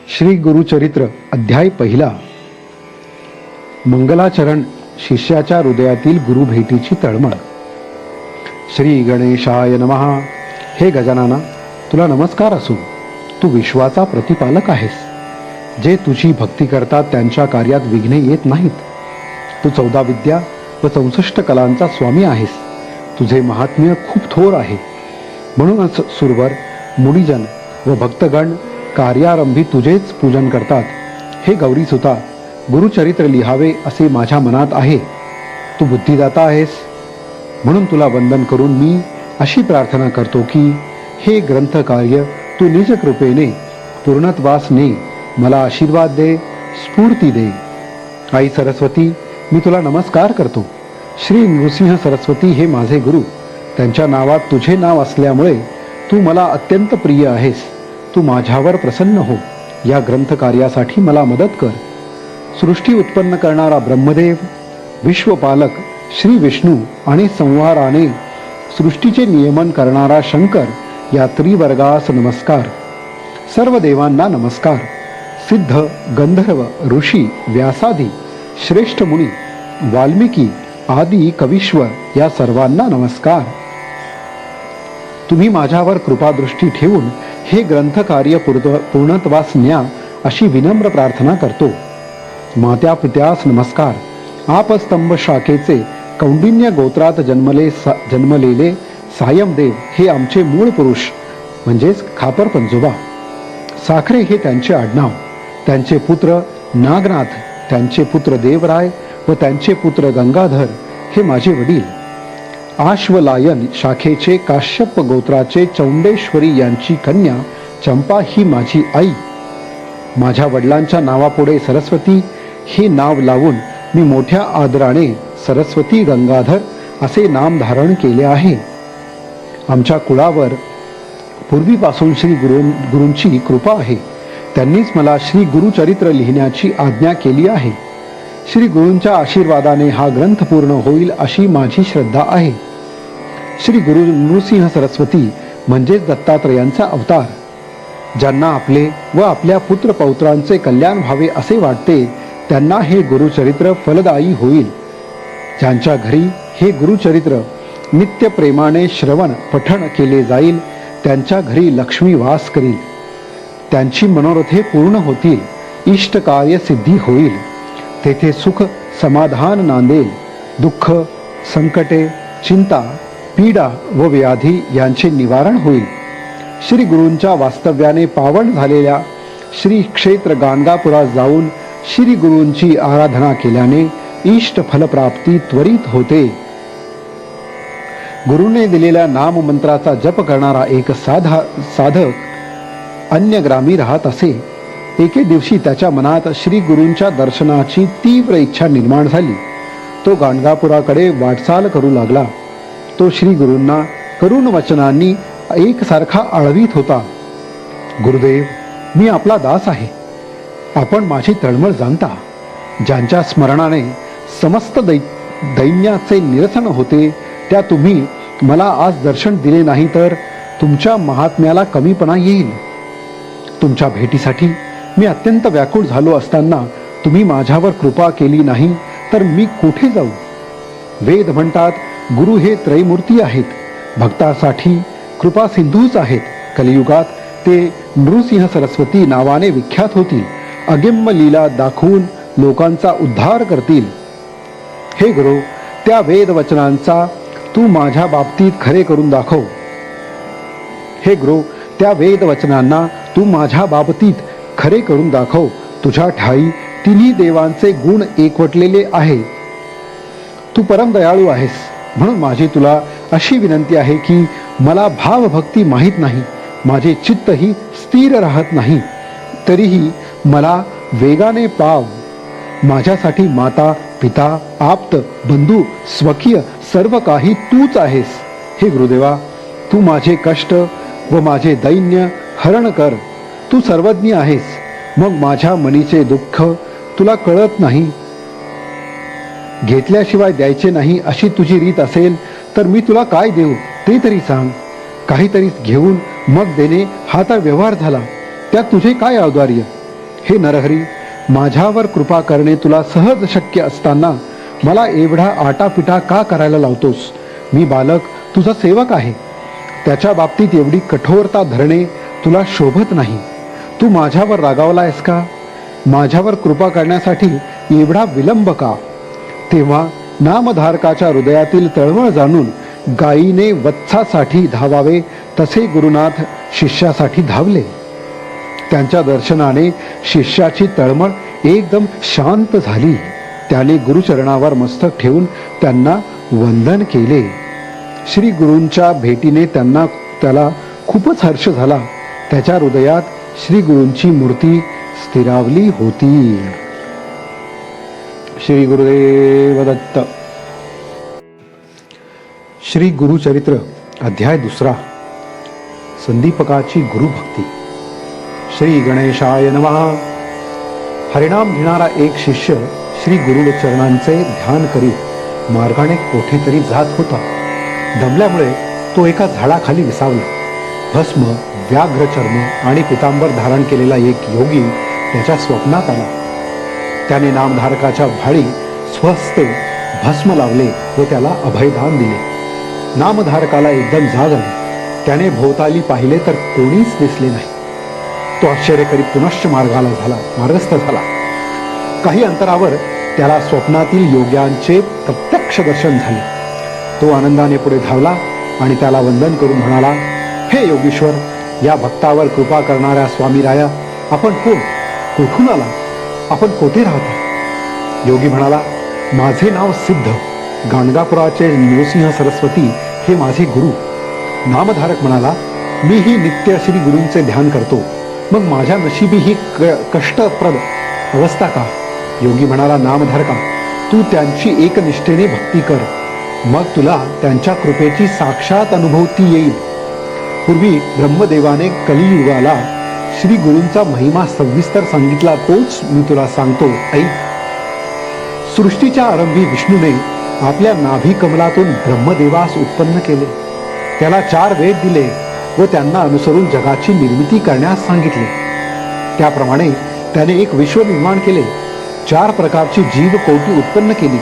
श्री गुरुचरित्र अध्याय पहिला. मंगलाचरण शिष्याच्या हृदयातील गुरुभेटीची तळमळ. श्री गणेशाय नमः. हे गजानना, तुला नमस्कार असो. तू विश्वाचा प्रतिपालक आहेस. जे तुझी भक्ती करतात त्यांच्या कार्यात विघ्ने येत नाहीत. तू 14 विद्या व 64 कलांचा स्वामी आहेस. तुझे महात्म्य खूप थोर आहे. म्हणूनच सुरवर, मुनिजन व भक्तगण कार्यारंभी तुझेच पूजन करतात. हे गौरीसुता, गुरुचरित्र लिहावे असे माझ्या मनात आहे. तू बुद्धिदाता आहेस, म्हणून तुला वंदन करून मी अशी प्रार्थना करतो की हे ग्रंथकार्य तू निज कृपेने पूर्णत्वास ने. मला आशीर्वाद दे, स्फूर्ती दे. आई सरस्वती, मी तुला नमस्कार करतो. श्री नृसिंह सरस्वती हे माझे गुरु. त्यांच्या नावात तुझे नाव असल्यामुळे तू मला अत्यंत प्रिय आहेस. तू माझ्यावर प्रसन्न हो. या ग्रंथकार्यासाठी मला मदत कर. सृष्टी उत्पन्न करणारा ब्रह्मदेव, विश्वपालक श्री विष्णू आणि संहाराने सृष्टीचे नियमन करणारा शंकर या त्रिवर्गास नमस्कार. सर्व देवांना नमस्कार. सिद्ध, गंधर्व, ऋषी, व्यासादी, श्रेष्ठ मुनी, वाल्मिकी आदी कवीश्वर या सर्वांना नमस्कार. तुम्ही माझ्यावर कृपादृष्टी ठेवून हे ग्रंथकार्य पूर्णत्वास न्या अशी विनम्र प्रार्थना करतो. मात्या पित्यास नमस्कार. आपस्तंभ शाखेचे कौंडिन्य गोत्रात जन्मलेले सायमदेव हे आमचे मूळ पुरुष म्हणजेच खापर पंजोबा. साखरे हे त्यांचे आडनाव. त्यांचे पुत्र नागनाथ, त्यांचे पुत्र देवराय व त्यांचे पुत्र गंगाधर हे माझे वडील. आश्वलायन शाखेचे काश्यप गोत्राचे चौंडेश्वरी यांची कन्या चंपा ही माझी आई. माझ्या वडिलांच्या नावापुढे सरस्वती हे नाव लावून मी मोठ्या आदराने सरस्वती गंगाधर असे नाम धारण केले आहे. आमच्या कुळावर पूर्वीपासून श्री गुरूंची कृपा आहे. त्यांनीच मला श्री गुरुचरित्र लिहिण्याची आज्ञा केली आहे. श्री गुरूंच्या आशीर्वादाने हा ग्रंथ पूर्ण होईल अशी माझी श्रद्धा आहे. श्री गुरु नृसिंह सरस्वती म्हणजेच दत्तात्रयांचा अवतार. ज्यांना आपले व आपल्या पुत्र पौत्रांचे कल्याण व्हावे असे वाटते त्यांना हे गुरुचरित्र फलदायी होईल. ज्यांच्या घरी हे गुरुचरित्र नित्य प्रेमाने श्रवण पठण केले जाईल त्यांच्या घरी लक्ष्मी वास करील. त्यांची मनोरथे पूर्ण होतील. इष्टकार्य सिद्धी होईल. तेथे सुख समाधान नांदेल. दुःख, संकटे, चिंता, पीडा व व्याधी यांचे निवारण होईल. श्री गुरूंच्या वास्तव्याने पावन झालेल्या श्री क्षेत्र गाणगापुरात जाऊन श्री गुरूंची आराधना केल्याने इष्ट फलप्राप्ती त्वरित होते. गुरूने दिलेल्या नाम मंत्राचा जप करणारा एक साधक अन्यग्रामी राहत असे. एके दिवशी त्याच्या मनात श्री गुरूंच्या दर्शनाची तीव्र इच्छा निर्माण झाली. तो गाणगापुराकडे वाटचाल करू लागला. तो श्री गुरूंना करुण वचनांनी एकसारखा आळवीत होता. गुरुदेव, मी आपला दास आहे. आपण माझी तळमळ जाणता. ज्यांच्या स्मरणाने समस्त दैन्याचे निरसन होते त्या तुम्ही मला आज दर्शन दिले नाही तर तुमच्या महात्म्याला कमीपणा येईल. तुमच्या भेटीसाठी मी अत्यंत व्याकुळ झालो असताना तुम्ही माझ्यावर कृपा केली नाही तर मी कुठे जाऊ. वेद म्हणतात गुरु हे त्रैमूर्ती आहेत. भक्तासाठी कृपा सिंधूच आहेत. कलियुगात ते नृसिंह सरस्वती नावाने विख्यात होतील. अगम्य लीला दाखवून लोकांचा उद्धार करतील. हे गुरु, त्या वेद वचनांचा तू माझ्या बाबतीत खरे करून दाखव. हे गुरु, त्या वेद वचनांना तू माझ्या बाबतीत खरे करून दाखव. तुझ्या ठाई तिन्ही देवांचे गुण एकवटलेले आहे. तू परम दयाळू आहेस. म्हणून माझी तुला अशी विनंती आहे की मला भावभक्ती माहीत नाही. माझे चित्तही स्थिर राहत नाही. तरीही मला वेगाने पाव. माझ्यासाठी माता, पिता, आप्त, बंधू, स्वकीय सर्व काही तूच आहेस. हे गुरुदेवा, तू माझे कष्ट व माझे दैन्य हरण कर. तू सर्वज्ञ आहेस. मग माझ्या मनीचे दुःख तुला कळत नाही. घेतल्याशिवाय द्यायचे नाही अशी तुझी रीत असेल तर मी तुला काय देऊ ते तरी सांग. काहीतरी घेऊन मग देणे हा तर व्यवहार झाला. त्यात तुझे काय औदार्य. हे नरहरी, माझ्यावर कृपा करणे तुला सहज शक्य असताना मला एवढा आटापिटा का करायला लावतोस? मी बालक तुझा सेवक आहे. त्याच्या बाबतीत एवढी कठोरता धरणे तुला शोभत नाही. तू माझ्यावर रागावलायस का? माझ्यावर कृपा करण्यासाठी एवढा विलंब का? तेव्हा नामधारकाच्या हृदयातील तळमळ जाणून गायीने वत्सासाठी धावावे तसे गुरुनाथ शिष्यासाठी धावले. त्यांच्या दर्शनाने शिष्याची तळमळ एकदम शांत झाली. त्याने गुरुचरणावर मस्तक ठेवून त्यांना वंदन केले. श्री गुरूंच्या भेटीने त्याला खूपच हर्ष झाला. त्याच्या हृदयात श्री गुरूंची मूर्ती स्थिरावली होती. श्री गुरुदेव दत्त. श्री गुरुचरित्र अध्याय 2. संदीपकाची गुरुभक्ती. श्री गणेशाय नमः. हरिनाम घेणारा एक शिष्य श्री गुरुचरणांचे ध्यान करीत मार्गाने कोठेतरी जात होता. दमल्यामुळे तो एका झाडाखाली विसावला. भस्म, व्याघ्रचर्म आणि पितांबर धारण केलेला एक योगी त्याच्या स्वप्नात आला. त्याने नामधारकाच्या भाळी स्वहस्ते भस्म लावले व त्याला अभयदान दिले. नामधारकाला एकदम जाग आली. त्याने भोवताली पाहिले तर कोणीच दिसले नाही. तो आश्चर्य करीत पुनश्च मार्गस्थ झाला. काही अंतरावर त्याला स्वप्नातील योग्यांचे प्रत्यक्ष दर्शन झाले. तो आनंदाने पुढे धावला आणि त्याला वंदन करून म्हणाला, हे योगीश्वर, या भक्तावर कृपा करणाऱ्या स्वामीराया, आपण कोण? कुठून आला? आपण कोठे राहता? योगी म्हणाला, माझे नाव सिद्ध. गाणगापुराचे नृसिंह सरस्वती हे माझे गुरु. नामधारक म्हणाला, मीही नित्य श्री गुरूंचे ध्यान करतो. मग माझ्या नशिबी ही कष्टप्रद अवस्था का? योगी म्हणाला, नामधारका, तू त्यांची एकनिष्ठेने भक्ती कर. मग तुला त्यांच्या कृपेची साक्षात अनुभूती येईल. पूर्वी ब्रह्मदेवाने कलियुगाला श्री गुरूंचा महिमा सविस्तर सांगितला, तोच मी तुला सांगतो, ऐक. सृष्टीच्या आरंभी विष्णूने आपल्या नाभी कमलातून ब्रह्मदेवास उत्पन्न केले. त्याला 4 वेद दिले व त्यांना अनुसरून जगाची निर्मिती करण्यास सांगितले. त्याप्रमाणे त्याने एक विश्व निर्माण केले. 4 प्रकारची जीवकोटी उत्पन्न केली.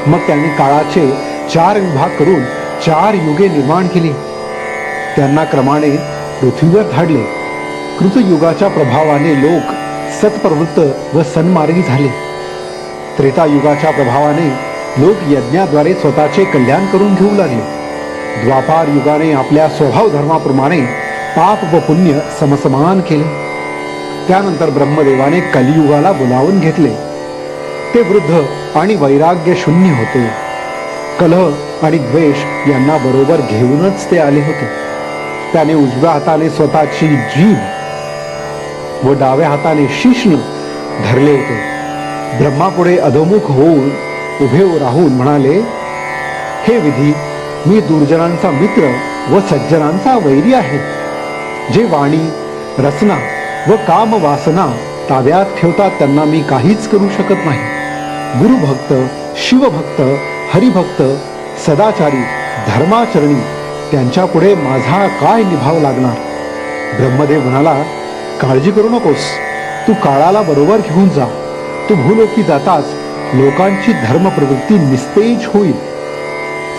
मग त्यांनी काळाचे 4 विभाग करून 4 युगे निर्माण केली. त्यांना क्रमाने पृथ्वीवर धाडले. कृतयुगाच्या प्रभावाने लोक सत्प्रवृत्त व सन्मार्गी झाले. त्रेतायुगाच्या प्रभावाने लोक यज्ञाद्वारे स्वतःचे कल्याण करून घेऊ लागले. द्वापार युगाने आपल्या स्वभाव धर्माप्रमाणे पाप व पुण्य समसमान केले. त्यानंतर ब्रह्मदेवाने कलियुगाला बोलावून घेतले. ते वृद्ध आणि वैराग्य शून्य होते. कलह आणि द्वेष यांना बरोबर घेऊनच ते आले होते. त्याने उजव्या हाताने स्वतःची जीभ व डाव्या हाताने शिश्न धरले होते. ब्रह्मापुढे अधोमुख होऊन उभे राहून म्हणाले, हे विधी, मी दुर्जनांचा मित्र व सज्जनांचा वैरी आहे. जे वाणी, रचना व काम वासना ताब्यात ठेवतात त्यांना मी काहीच करू शकत नाही. गुरुभक्त, शिवभक्त, हरिभक्त, सदाचारी, धर्माचरणी त्यांच्या पुढे माझा काय निभाव लागणार? ब्रह्मदेव म्हणाला, काळजी करू नकोस. तू काळाला बरोबर घेऊन जा. तू भूलोकी जाताच लोकांची धर्म प्रवृत्ती निस्तेज होईल.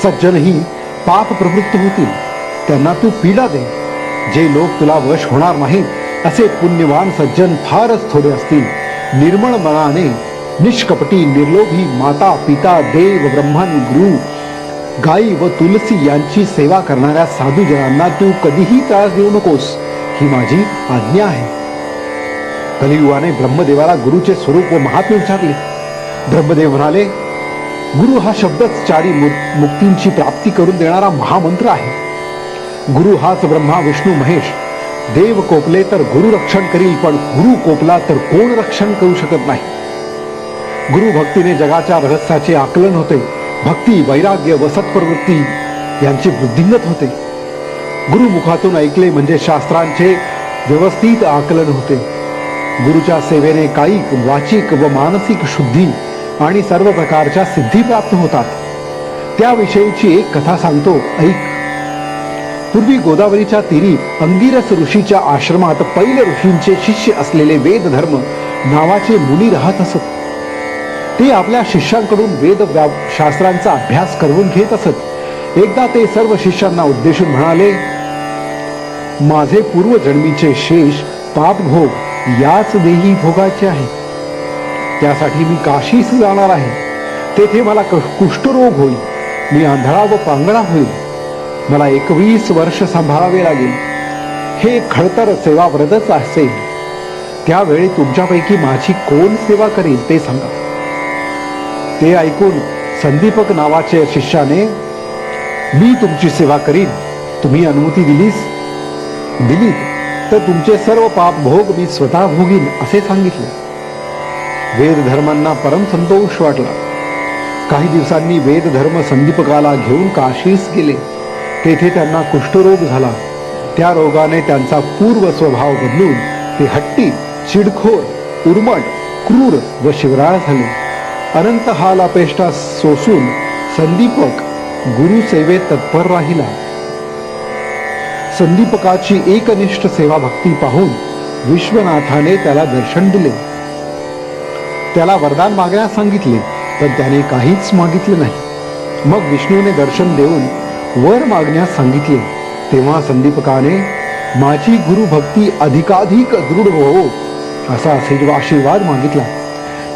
सज्जनही पाप प्रवृत्त होतील. त्यांना तू पीडा दे. जे लोक तुला वश होणार नाहीत असे पुण्यवान सज्जन फारच थोडे असतील. निर्मळ मनाने, निष्कपटी, निर्लोभी माता, पिता, देव, ब्रह्मन, गुरु, गायी व तुलसी यांची सेवा करणाऱ्या साधूजनांना तू कधीही त्रास देऊ नकोस, ही माझी आज्ञा आहे. कलियुगाने ब्रह्मदेवाला गुरुचे स्वरूप व महात्म्य विचारले. ब्रह्मदेव म्हणाले, गुरु हा शब्दच 4 मुक्तींची प्राप्ती करून देणारा महामंत्र आहे. गुरु हाच ब्रह्मा, विष्णू, महेश. देव कोपले तर गुरु रक्षण करील, पण गुरु कोपला तर कोण रक्षण करू शकत नाही. गुरु भक्तीने जगाच्या रहस्याचे आकलन होते. भक्ती, वैराग्य व सत्प्रवृत्ती यांचे वृद्धिंगत होते. गुरुमुखातून ऐकले म्हणजे शास्त्रांचे व्यवस्थित आकलन होते. गुरुच्या सेवेने कायिक, वाचिक व मानसिक शुद्धी आणि सर्व प्रकारच्या सिद्धी प्राप्त होतात. त्याविषयीची एक कथा सांगतो, ऐक. पूर्वी गोदावरीच्या तीरी अंगिरस ऋषीच्या आश्रमात पैल ऋषींचे शिष्य असलेले वेदधर्म नावाचे मुनी राहत असत. ते आपल्या शिष्यांकडून शास्त्रांचा अभ्यास करून घेत असत. एकदा ते सर्व शिष्यांना उद्देशून म्हणाले, माझे पूर्वजन्मीचे शेष पापभोग याच देही भोगायचे आहे. त्यासाठी मी काशीस जाणार आहे. तेथे मला कुष्ठरोग होईल. मी आंधळा व पांगळा होईल. मला 21 वर्ष सांभाळावे लागेल. हे खडतर सेवा व्रतच असेल. त्यावेळी तुमच्यापैकी माझी कोण सेवा करेल ते सांगा. ते ऐकून संदीपक नावाच्या शिष्याने, मी तुमची सेवा करीन. तुम्ही अनुमती दिलीत तर तुमचे सर्व पाप भोग मी स्वतः भोगीन असे सांगितले. वेदधर्मांना परम संतोष वाटला. काही दिवसांनी वेदधर्म संदीपकाला घेऊन काशीस गेले. तेथे त्यांना कुष्ठरोग झाला. त्या रोगाने त्यांचा पूर्व स्वभाव बदलून ते हट्टी, चिडखोर, उर्मट, क्रूर व शिवराळ झाले. अनंत हाल अपेष्टा सोसून संदीपक गुरुसेवेत तत्पर राहिला. संदीपकाची एकनिष्ठ सेवा भक्ती पाहून विश्वनाथाने त्याला दर्शन दिले. त्याला वरदान मागण्यास सांगितले, पण त्याने काहीच मागितले नाही. मग विष्णूने दर्शन देऊन वर मागण्यास सांगितले. तेव्हा संदीपकाने माझी गुरुभक्ती अधिकाधिक दृढ हो असा आशीर्वाद मागितला.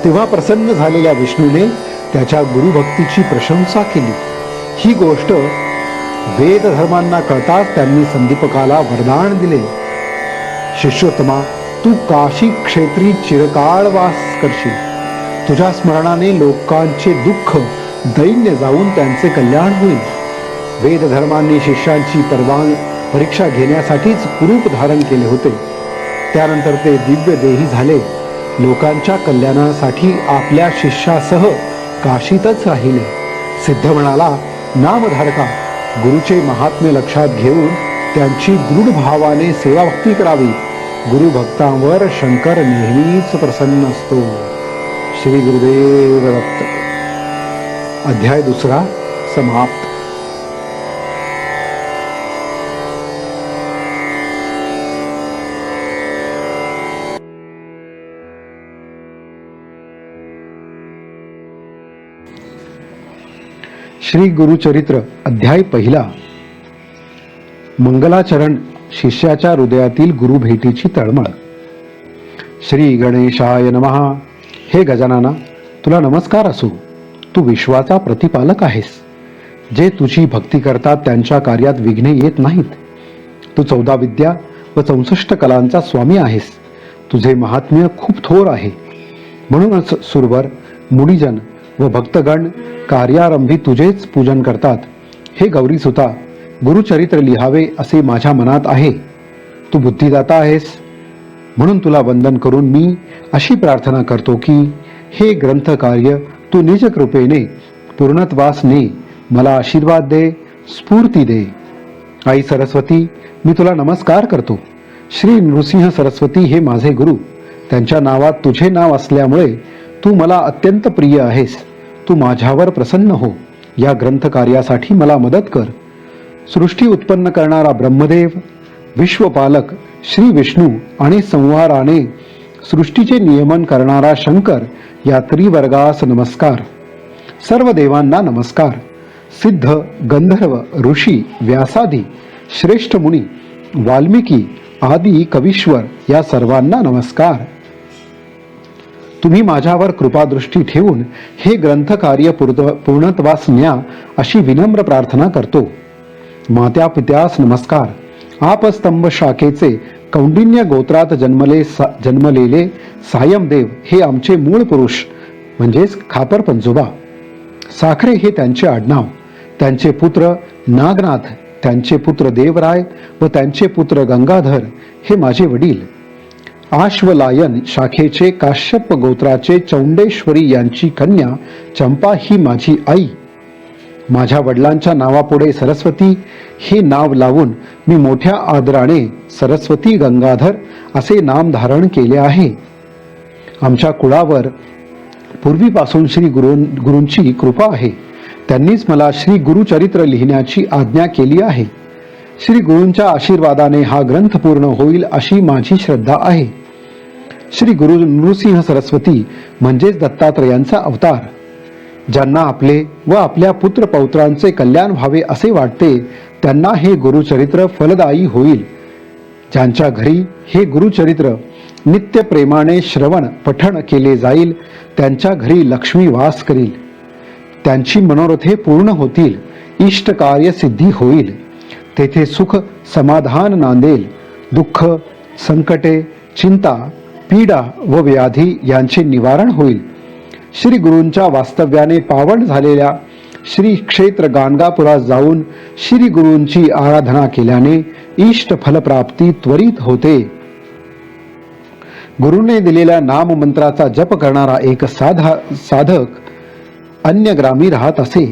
तेव्हा प्रसन्न झालेल्या विष्णूने त्याच्या गुरुभक्तीची प्रशंसा केली. ही गोष्ट वेदधर्मांना कळताच त्यांनी संदीपकाला वरदान दिले, शिष्योत्तमा, तू काशी क्षेत्री चिरकाळ वास करशील. तुझ्या स्मरणाने लोकांचे दुःख दैन्य जाऊन त्यांचे कल्याण होईल. वेदधर्मांनी शिष्यांची परीक्षा घेण्यासाठीच कुरूप धारण केले होते. त्यानंतर ते दिव्य देही झाले. लोकांच्या कल्याणासाठी आपल्या शिष्यासह काशीतच राहिले. सिद्ध म्हणाला, नामधारका, गुरुचे महात्म्य लक्षात घेऊन त्यांची दृढ भावाने सेवाभक्ती करावी. गुरुभक्तांवर शंकर नेहमीच प्रसन्न असतो. श्री गुरुदेव दत्त. अध्याय 2 समाप्त. श्री गुरुचरित्र अध्याय 1. मंगलाचरण. शिष्याच्या हृदयातील गुरुभेटीची तळमळ. श्री गणेशाय नमः. हे गजानना, तुला नमस्कार असो. तू विश्वाचा प्रतिपालक आहेस. जे तुझी भक्ती करतात त्यांच्या कार्यात विघ्ने येत नाहीत. तू 14 विद्या व 64 कलांचा स्वामी आहेस. तुझे महात्म्य खूप थोर आहे. म्हणूनच सुरवर, मुनिजन व भक्तगण कार्यारंभी तुझेच पूजन करतात. हे गौरीसुता, गुरुचरित्र लिहावे असे माझ्या मनात आहे. तू बुद्धिदाता आहेस, म्हणून तुला वंदन करून मी अशी प्रार्थना करतो की हे ग्रंथ कार्य तू निज कृपेने पूर्णत्वास ने. मला आशीर्वाद दे, स्फूर्ती दे. आई सरस्वती, मी तुला नमस्कार करतो. श्री नृसिंह सरस्वती हे माझे गुरु. त्यांच्या नावात तुझे नाव असल्यामुळे तू मला अत्यंत प्रिय आहेस. तू माझ्यावर प्रसन्न हो. या ग्रंथ कार्यासाठी मला मदत कर. सृष्टी उत्पन्न करणारा ब्रह्मदेव, विश्वपालक श्री विष्णू आणि संहाराने सृष्टीचे नियमन करणारा शंकर या त्रिवर्गास नमस्कार. सर्व देवांना नमस्कार. सिद्ध, गंधर्व, ऋषी, व्यासादी, श्रेष्ठ मुनी, वाल्मिकी आदी कवीश्वर या सर्वांना नमस्कार. तुम्ही माझ्यावर कृपादृष्टी ठेवून हे ग्रंथकार्य पूर्णत्वास न्या अशी विनम्र प्रार्थना करतो. मात्या पित्यास नमस्कार. आपस्तंभ शाखेचे कौंडिन्य गोत्रात जन्मलेले सायमदेव हे आमचे मूळ पुरुष म्हणजेच खापर पंजोबा. साखरे हे त्यांचे आडनाव. त्यांचे पुत्र नागनाथ, त्यांचे पुत्र देवराय व त्यांचे पुत्र गंगाधर हे माझे वडील. आश्वलायन शाखेचे काश्यप गोत्राचे चौंडेश्वरी यांची कन्या चंपा ही माझी आई. माझ्या वडिलांच्या नावापुढे सरस्वती हे नाव लावून मी मोठ्या आदराने सरस्वती गंगाधर असे नाम धारण केले आहे. आमच्या कुळावर पूर्वीपासून श्री गुरूंची कृपा आहे. त्यांनीच मला श्री गुरुचरित्र लिहिण्याची आज्ञा केली आहे. श्री गुरूंच्या आशीर्वादाने हा ग्रंथ पूर्ण होईल अशी माझी श्रद्धा आहे. श्री गुरु नृसिंह सरस्वती म्हणजेच दत्तात्रयांचा अवतार. ज्यांना आपले व आपल्या पुत्र पौत्रांचे कल्याण व्हावे असे वाटते त्यांना हे गुरुचरित्र फलदायी होईल. ज्यांच्या घरी हे गुरुचरित्र नित्य प्रेमाने श्रवण पठण केले जाईल त्यांच्या घरी लक्ष्मी वास करील. त्यांची मनोरथे पूर्ण होतील, इष्ट कार्य सिद्धी होईल. तेथे सुख समाधान नांदेल. दुःख, संकटे, चिंता, पीडा व व्याधी यांचे निवारण होईल. श्री गुरूंच्या वास्तव्याने पावन झालेल्या श्री क्षेत्र गाणगापुरात जाऊन श्री गुरूंची आराधना केल्याने इष्ट फलप्राप्ती त्वरित होते. गुरुने दिलेल्या नाम मंत्राचा जप करणारा एक साधक अन्यग्रामी राहत असे.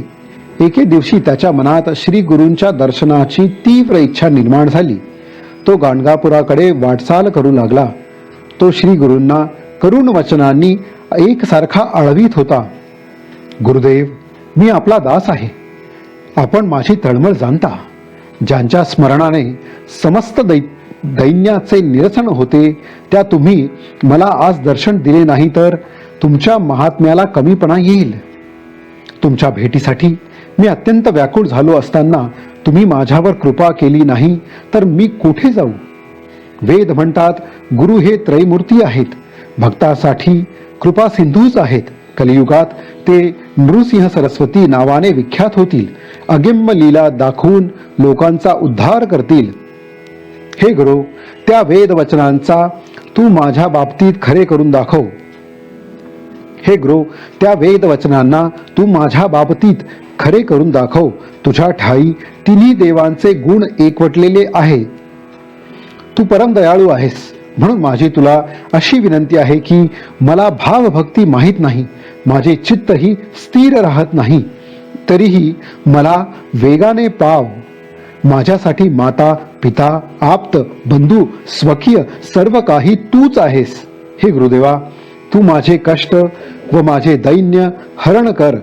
एके दिवशी त्याच्या मनात श्री गुरूंच्या दर्शनाची तीव्र इच्छा निर्माण झाली. तो गाणगापुराकडे वाटचाल करू लागला. तो श्री गुरूंना करुण वचनांनी एकसारखा आळवीत होता. गुरुदेव, मी आपला दास आहे. आपण माझी तळमळ जाणता. ज्यांच्या स्मरणाने समस्त दैन्याचे निरसन होते त्या तुम्ही मला आज दर्शन दिले नाही तर तुमच्या महात्म्याला कमीपणा येईल. तुमच्या भेटीसाठी मी अत्यंत व्याकुळ झालो असताना तुम्ही माझ्यावर कृपा केली नाही तर मी कुठे जाऊ. वेद म्हणतात गुरु हे त्रैमूर्ती आहेत, भक्तासाठी कृपा सिंधूच आहेत. कलियुगात ते नृसिंह सरस्वती नावाने विख्यात होतील. अगिम्य लीला दाखवून लोकांचा उद्धार करतील. हे गुरु, त्या वेद वचनांचा तू माझ्या बाबतीत खरे करून दाखव. हे गुरु, त्या वेद वचनांना तू माझ्या बाबतीत खरे करून दाखव. तुझ्या ठाई तिन्ही देवांचे गुण एकवटलेले आहे. तू परम दयाळू आहेस. म्हणून माझी तुला अशी विनंती आहे की मला भावभक्ती माहीत नाही, माझे चित्तही स्थिर राहत नाही. तरीही मला वेगाने पाव. माझ्यासाठी माता, पिता, आप्त, बंधू, स्वकीय सर्व काही तूच आहेस. हे गुरुदेवा, तू माझे कष्ट व माझे दैन्य हरण कर.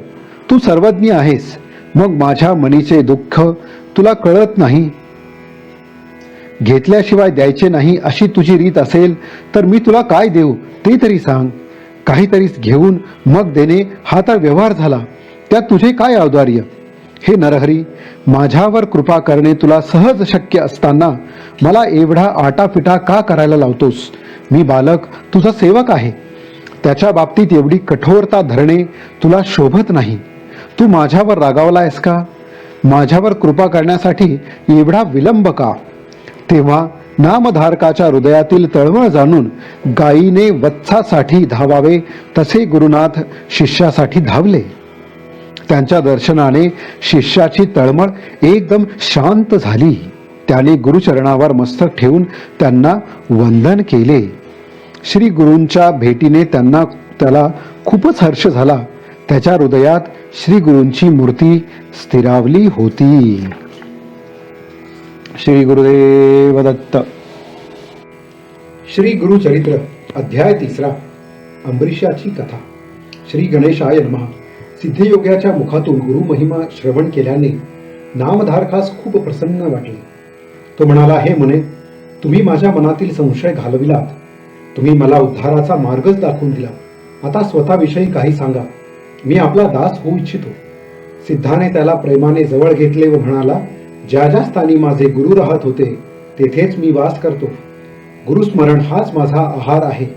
तू सर्वज्ञ आहेस. मग माझ्या मनीचे दुःख तुला कळत नाही. घेतल्याशिवाय द्यायचे नाही अशी तुझी रीत असेल तर मी तुला काय देऊ ते तरी सांग. काहीतरीच घेऊन मग देणे हा तर व्यवहार झाला. त्यात तुझे काय औदार्य. हे नरहरी, माझ्यावर कृपा करणे तुला सहज शक्य असताना मला एवढा आटापिटा का करायला लावतोस. मी बालक, तुझा सेवक आहे. त्याच्या बाबतीत एवढी कठोरता धरणे तुला शोभत नाही. तू माझ्यावर रागावलायस का. माझ्यावर कृपा करण्यासाठी एवढा विलंब का. तेव्हा नामधारकाच्या हृदयातील तळमळ जाणून गायीने वत्सासाठी धावावे तसे गुरुनाथ शिष्यासाठी धावले. त्यांच्या दर्शनाने शिष्याची तळमळ एकदम शांत झाली. त्याने गुरुचरणावर मस्तक ठेवून त्यांना वंदन केले. श्री गुरूंच्या भेटीने त्याला खूपच हर्ष झाला. त्याच्या हृदयात श्री गुरूंची मूर्ती स्थिरावली होती. श्री गुरुदेव दत्त. श्री गुरुचरित्र अध्याय 3. अंबरीशाची कथा. श्री गणेशाय नमः. सिद्धयोग्याच्या मुखातून गुरुमहिमा श्रवण केल्याने नामधारकास खूप प्रसन्न वाटले. तो म्हणाला, हे मुने, तुम्ही माझ्या मनातील संशय घालविलात. तुम्ही मला उद्धाराचा मार्गच दाखवून दिला. आता स्वतःविषयी काही सांगा. मी आपला दास होऊ इच्छितो. सिद्धाने त्याला प्रेमाने जवळ घेतले व म्हणाला, ज्या ज्या स्थानी माझे गुरु राहत होते तेथेच मी वास करतो. गुरुस्मरण हाच माझा आहार आहे.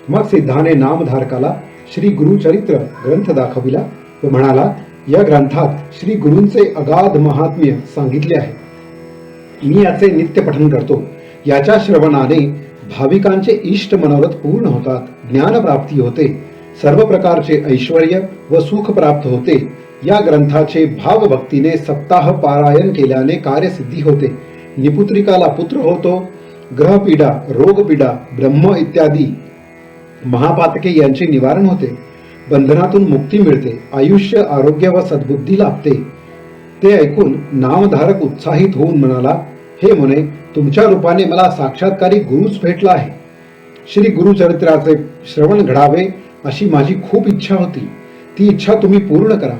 मग सिद्धाने नामधारकाला श्री गुरुचरित्र ग्रंथ दाखविला व म्हणाला, या ग्रंथात श्री गुरूंचे अगाध महात्म्य सांगितले आहे. मी याचे नित्य पठन करतो. याच्या श्रवणाने भाविकांचे इष्ट मनोरथ पूर्ण होतात. ज्ञान प्राप्ती होते. सर्व प्रकारचे ऐश्वर्य व सुख प्राप्त होते. या ग्रंथाचे भावभक्तीने सप्ताह पारायण केल्याने कार्यसिद्धी होते. निपुत्रिकाला पुत्र होतो. ग्रहपीडा, रोगपीडा, ब्रह्म इत्यादी महापातके यांचे निवारण होते. बंधनातून मुक्ती मिळते. आयुष्य, आरोग्य व सद्बुद्धी लाभते. ते ऐकून नामधारक उत्साहित होऊन म्हणाला, हे मुने, तुमच्या रूपाने मला साक्षात्कारी गुरुच भेटला आहे. श्री गुरुचरित्राचे श्रवण घडावे अशी माझी खूप इच्छा होती. ती इच्छा तुम्ही पूर्ण करा.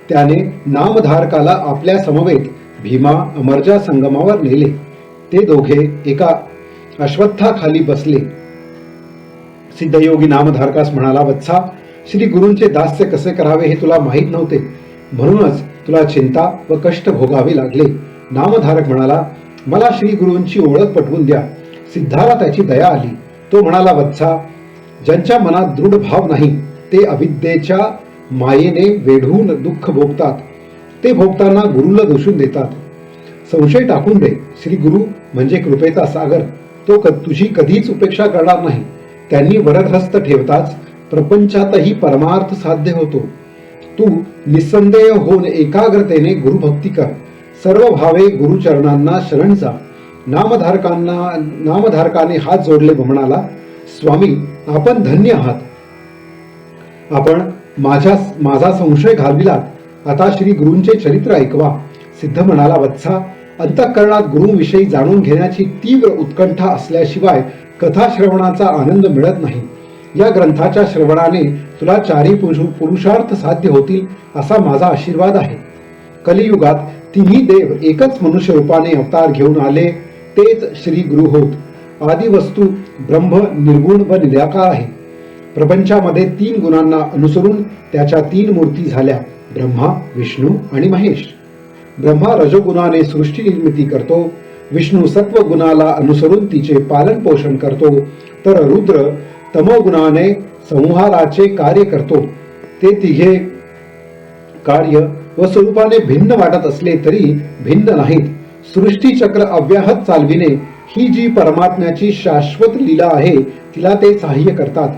त्याने नामधारकाला आपल्या समवेत भीमा अमरजा संगमावर नेले. ते दोघे एका अश्वत्थाखाली बसले. सिद्धयोगी नामधारकास म्हणाला, वत्सा, श्री गुरूंचे दास्य कसे करावे हे तुला माहीत नव्हते, म्हणूनच तुला चिंता व कष्ट भोगावे लागले. नामधारक म्हणाला, मला श्री गुरूंची ओळख पटवून द्या. सिद्धाला त्याची दया आली. तो म्हणाला, वत्सा, ज्यांच्या मनात दृढ भाव नाही ते अविद्येच्या मायेने वेढून दुःख भोगतात. ते भोगताना गुरुला दोषून देतात. संशय टाकून दे. श्री गुरु म्हणजे कृपेचा सागर. तो तुझी कधीच उपेक्षा करणार नाही. त्यांनी वरदहस्त ठेवताच प्रपंचातही परमार्थ साध्य होतो. तू निसंदेह होऊन एकाग्रतेने गुरुभक्ती कर. सर्व भावे गुरुचरणांना शरण जा. नामधारकाने हात जोडले व म्हणाला, स्वामी, आपण धन्य आहात. आपण माझा संशय घालविलात. आता श्री गुरूंचे चरित्र ऐकवा. सिद्ध म्हणाला, वत्सा, अंतःकरणात गुरुविषयी जाणून घेण्याची तीव्र उत्कंठा असल्याशिवाय कथा श्रवणाचा आनंद मिळत नाही. या ग्रंथाच्या श्रवणाने तुला चारी पुरुषार्थ साध्य होतील असा माझा आशीर्वाद आहे. कलियुगात तिन्ही देव एकच मनुष्य रूपाने अवतार घेऊन आले, तेच श्री गुरु होत. आदी वस्तू ब्रह्म निर्गुण व निराकार आहे. प्रपंचामध्ये 3 गुणांना अनुसरून त्याच्या 3 मूर्ती झाल्या, ब्रह्मा, विष्णू आणि महेश. ब्रह्मा रजोगुणाने सृष्टी निर्मिती करतो. विष्णू सत्वगुणाला अनुसरून तिचे पालन पोषण करतो, तर रुद्र तमोगुणाने संहाराचे कार्य करतो. ते तिघे कार्य व स्वरूपाने भिन्न वाटत असले तरी भिन्न नाहीत. सृष्टी चक्र अव्याहत चालविणे ही जी परमात्म्याची शाश्वत लीला आहे, तिला ते सहाय्य करतात.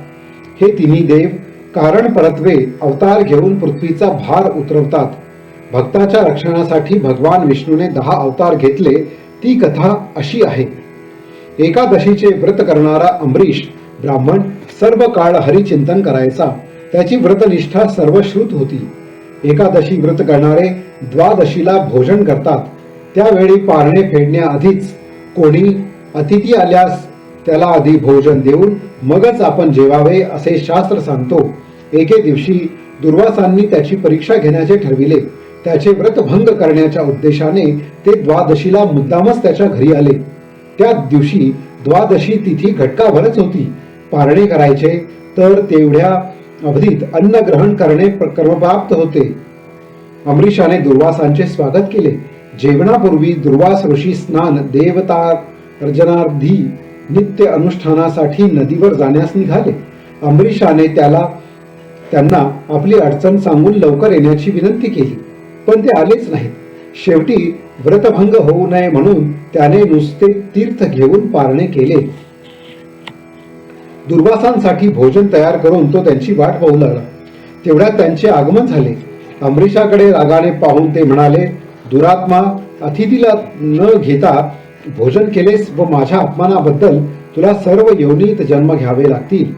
हे तिन्ही देव कारण परत्वे अवतार घेऊन पृथ्वीचा भार उतरवतात. भक्ताच्या रक्षणासाठी भगवान विष्णूने 10 अवतार घेतले. ती कथा अशी आहे. एकादशीचे व्रत करणारा अमरीश ब्राह्मण सर्व काळ हरिचिंतन करायचा. त्याची व्रतनिष्ठा सर्वश्रुत होती. एकादशी व्रत करणारे द्वादशीला भोजन करतात. त्यावेळी पारणे फेडण्याआधीच कोणी अतिथी आल्यास त्याला आधी भोजन देऊन मगच आपण जेवावे असे शास्त्र सांगतो. एके दिवशी दुर्वासांनी त्याची परीक्षा घेण्याचे ठरविले. त्याचे व्रत भंग करण्याच्या उद्देशाने ते द्वादशीला मुद्दामच त्याच्या घरी आले. त्या दिवशी द्वादशी तिथी घटकाभरच होती. पारणे करायचे तर तेवढ्या अवधीत अन्न ग्रहण करणे कर्मप्राप्त होते. अमरीशाने दुर्वासांचे स्वागत केले. जेवणापूर्वी दुर्वास ऋषी स्नान देवता अर्जनार्थी नित्य अनुष्ठानासाठी नदीवर जाण्यास निघाले. अमरीशाने त्यांना आपली अडचण सांगून लवकर येण्याची विनंती केली, पण ते आलेच नाहीत. शेवटी व्रतभंग होऊ नये म्हणून त्याने नुसते तीर्थ घेऊन पारणे केले. दुर्वासांसाठी भोजन तयार करून तो त्यांची वाट पाहू लागला. तेवढ्यात त्यांचे आगमन झाले. अमरीशाकडे रागाने पाहून ते म्हणाले, दुरात्मा, अतिथीला न घेता भोजन केलेस व माझ्या अपमानाबद्दल तुला सर्व योनीत जन्म घ्यावे लागतील.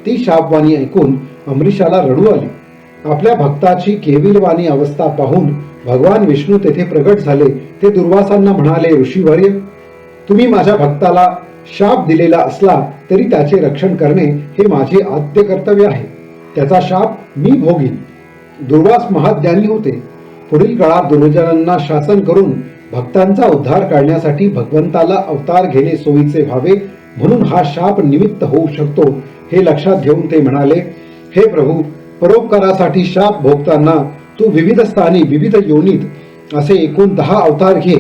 ती शापवाणी ऐकून अमरीशाला रडू आली. आपल्या भक्ताची केविलवाणी अवस्था पाहून भगवान विष्णू तेथे प्रगट झाले. ते दुर्वासांना म्हणाले, ऋषीवर्य, तुम्ही माझ्या भक्ताला शाप दिलेला असला तरी त्याचे रक्षण करणे हे माझे आद्य कर्तव्य आहे. त्याचा शाप मी भोगीन. दुर्वास महाज्ञानी होते. पुढील काळात दुर्जनांना शासन करून भक्तांचा उद्धार करण्यासाठी भगवंताला अवतार घेणे सोयीचे व्हावे म्हणून हा शाप निमित्त होऊ शकतो हे लक्षात घेऊन ते म्हणाले, हे प्रभू, परोपकारासाठी शाप भोगताना तू विविध स्थानी विविध योनीत असे एकूण 10 अवतार घे.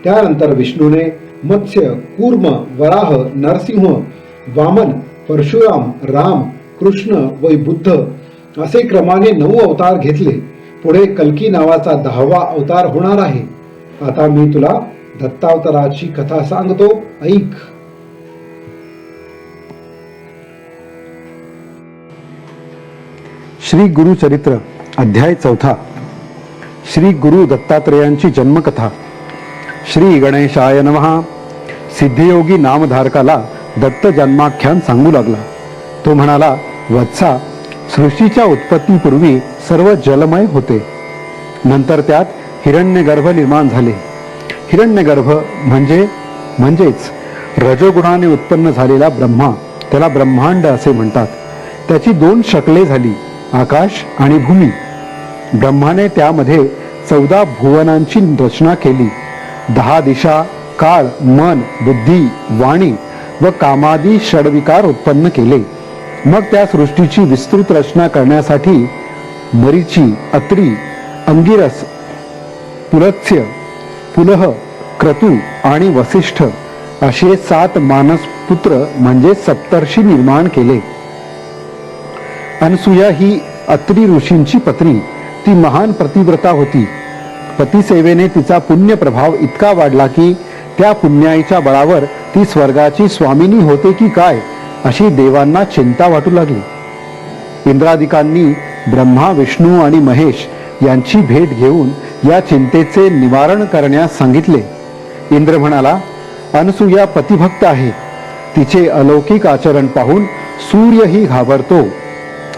त्यानंतर विष्णूने मत्स्य, कूर्म, वराह, नरसिंह, वामन, परशुराम, राम, कृष्ण व बुद्ध असे क्रमाने 9 अवतार घेतले. पुढे कल्की नावाचा 10वा अवतार होणार आहे. आता मी तुला दत्तावताराची कथा सांगतो, ऐक. श्री गुरु चरित्र अध्याय 4. श्री गुरु दत्तात्रेयांची जन्मकथा. श्री गणेशाय नमः. सिद्धियोगी नामधारकाला दत्त जन्माख्यान सांगू लागला. तो म्हणाला, वत्सा, सृष्टीच्या उत्पत्तीपूर्वी सर्व जलमय होते. नंतर त्यात हिरण्यगर्भ निर्माण झाले. हिरण्यगर्भ म्हणजेच रजोगुणाने उत्पन्न झालेला ब्रह्मा, त्याला ब्रह्मांड असे म्हणतात. त्याची 2 शकले झाली, आकाश आणि भूमी. ब्रह्माने त्यामध्ये 14 भुवनांची रचना केली. 10 दिशा, काळ, मन, बुद्धी, वाणी व कामादी षडविकार उत्पन्न केले. मग त्या सृष्टीची विस्तृत रचना करण्यासाठी मरीची, अत्री, अंगिरस, पुलत्स्य, पुलह, क्रतू आणि वसिष्ठ असे 7 मानसपुत्र म्हणजे सप्तर्षी निर्माण केले. अनसुया ही अत्री ऋषींची पत्नी. ती महान पतिव्रता होती. पतिसेवेने तिचा पुण्य प्रभाव इतका वाढला की त्या पुण्याईच्या बळावर ती स्वर्गाची स्वामिनी होते की काय अशी देवांना चिंता वाटू लागली. इंद्रादिकांनी ब्रह्मा, विष्णू आणि महेश यांची भेट घेऊन या चिंतेचे निवारण करण्यास सांगितले. इंद्र म्हणाला, अनसुया पतिभक्त आहे. तिचे अलौकिक आचरण पाहून सूर्यही घाबरतो.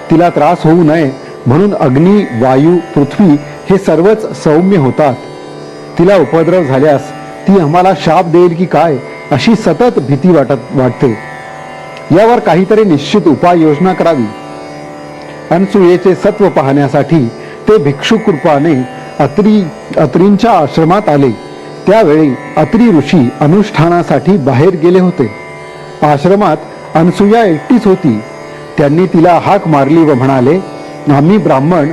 तिला त्रास होऊ नये म्हणून अग्नी, वायू, पृथ्वी हे सर्वच सौम्य होतात. तिला उपद्रव झाल्यास ती आम्हाला शाप देईल की काय अशी सतत भीती वाटते. यावर काहीतरी निश्चित उपाययोजना करावी. अनसुयेचे सत्व पाहण्यासाठी ते भिक्षुक रूपाने अत्रींच्या आश्रमात आले. त्यावेळी अत्री ऋषी अनुष्ठानासाठी बाहेर गेले होते. आश्रमात अनसुया एकटीच होती. त्यांनी तिला हाक मारली व म्हणाले, आम्ही ब्राह्मण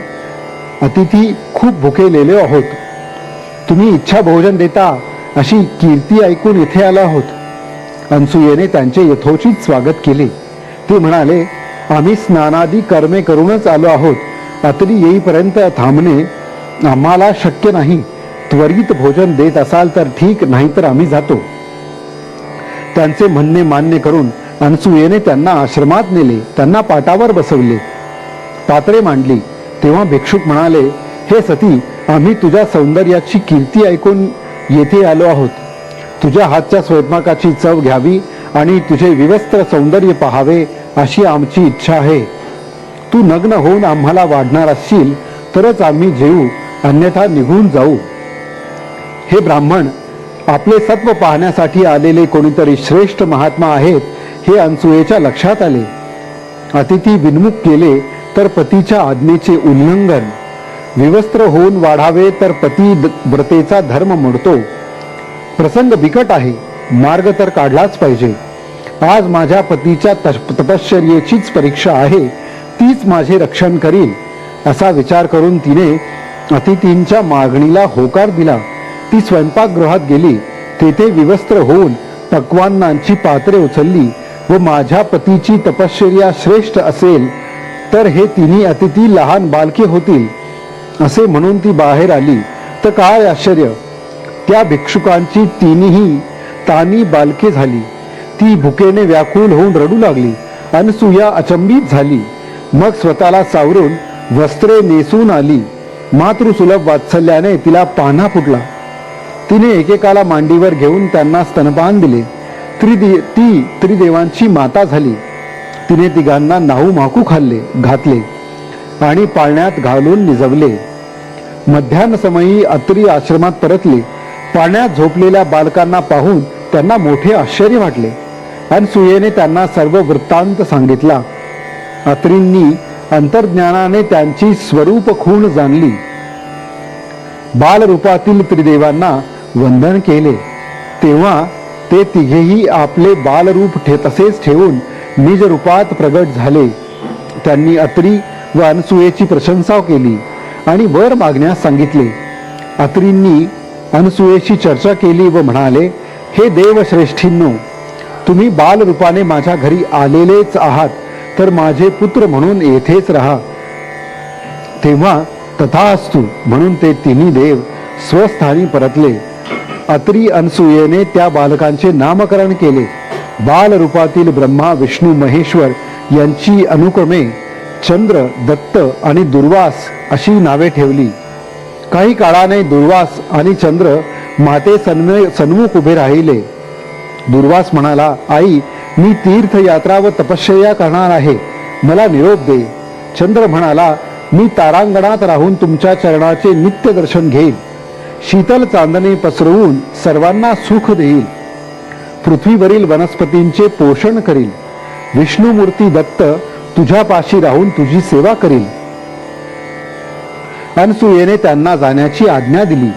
अतिथी खूप भुकेलेले आहोत. तुम्ही इच्छा भोजन देता अशी कीर्ती ऐकून इथे आलो आहोत. अनसुयेने त्यांचे यथोचित स्वागत केले. ते म्हणाले, आम्ही स्नानादी कर्मे करूनच आलो आहोत. अत्री येईपर्यंत थांबणे आम्हाला शक्य नाही. त्वरित भोजन देत असाल तर ठीक, नाही तर आम्ही जातो. त्यांचे म्हणणे मान्य करून अनसुयेने त्यांना आश्रमात नेले. त्यांना पाटावर बसवले, पात्रे मांडली. तेव्हा भिक्षुक म्हणाले, हे सती, आम्ही तुझ्या सौंदर्याची कीर्ती ऐकून येथे आलो आहोत. तुझ्या हातच्या स्वयंपाकाची चव घ्यावी आणि तुझे विवस्त्र सौंदर्य पाहावे अशी आमची इच्छा आहे. तू नग्न होऊन आम्हाला वाढणार असशील तरच आम्ही जेवू, अन्यथा निघून जाऊ. हे ब्राह्मण, आपले सत्व पाहण्यासाठी आलेले कोणीतरी श्रेष्ठ महात्मा आहेत हे अनसुयेच्या लक्षात आले. अतिथी विन्मुख केले तर पतीच्या आज्ञेचे उल्लंघन, विवस्त्र होऊन वाढावे तर पतिव्रतेचा धर्म मोडतो. प्रसंग बिकट आहे, मार्ग तर काढलाच पाहिजे. आज माझ्या पतीच्या तपश्चर्येचीच परीक्षा आहे, तीच माझे रक्षण करील असा विचार करून तिने अतिथींच्या मागणीला होकार दिला. ती स्वयंपाकगृहात गेली. तेथे विवस्त्र होऊन पक्वान्नांची पात्रे उचलली व माझ्या पतीची तपश्चर्या श्रेष्ठ असेल तर हे तिन्ही अतिथी लहान बालके होतील असे म्हणून ती बाहेर आली. तर काय आश्चर्य, त्या भिक्षुकांची तिन्ही तानी बालके झाली. ती भुकेने व्याकुळ होऊन रडू लागली. अनसुया अचंबित झाली. मग स्वतःला सावरून वस्त्रे नेसून आली. मातृसुलभ वात्सल्याने तिला पान्हा फुटला. तिने एकेकाला मांडीवर घेऊन त्यांना स्तनपान दिले. ती त्रिदेवांची माता झाली. तिने तिघांना नाहू माकू घातले आणि पाळण्यात घालून निजवले. मध्यान्ह समयी अत्री आश्रमात परतले. पाळण्यात झोपलेल्या बालकांना पाहून त्यांना मोठे आश्चर्य वाटले. अनसुयेने त्यांना सर्व वृत्तांत सांगितला. अत्रींनी अंतर्ज्ञानाने त्यांची स्वरूप खूण जाणली. बालरूपातील त्रिदेवांना वंदन केले. तेव्हा ते तिघेही आपले बालरूप तसेच ठेवून निज रूपात प्रगट झाले. त्यांनी अत्री व अनसुयेची प्रशंसा केली आणि वर मागण्यास सांगितले. अत्रींनी अनसुयेशी चर्चा केली व म्हणाले, हे देवश्रेष्ठींनो, तुम्ही बालरूपाने माझ्या घरी आलेलेच आहात तर माझे पुत्र म्हणून येथेच राहा. तेव्हा तथास्तु म्हणून ते तिन्ही देव स्वस्थानी परतले. अत्री अनसुयेने त्या बालकांचे नामकरण केले. बालरूपातील ब्रह्मा, विष्णू, महेश्वर यांची अनुक्रमे चंद्र, दत्त आणि दुर्वास अशी नावे ठेवली. काही काळाने दुर्वास आणि चंद्र माते सन्मुख उभे राहिले. दुर्वास म्हणाला, आई, मी तीर्थयात्रा व तपश्चर्या करणार आहे, मला निरोप दे. चंद्र म्हणाला, मी तारांगणात राहून तुमच्या चरणाचे नित्य दर्शन घेईल, शीतल चांदणे पसरवून सर्वांना सुख देईल, पृथ्वीवरील वनस्पतींचे पोषण करील. विष्णुमूर्ती दत्त तुझ्यापाशी राहून तुझी सेवा करील. अनसुयेने त्यांना जाण्याची आज्ञा दिली.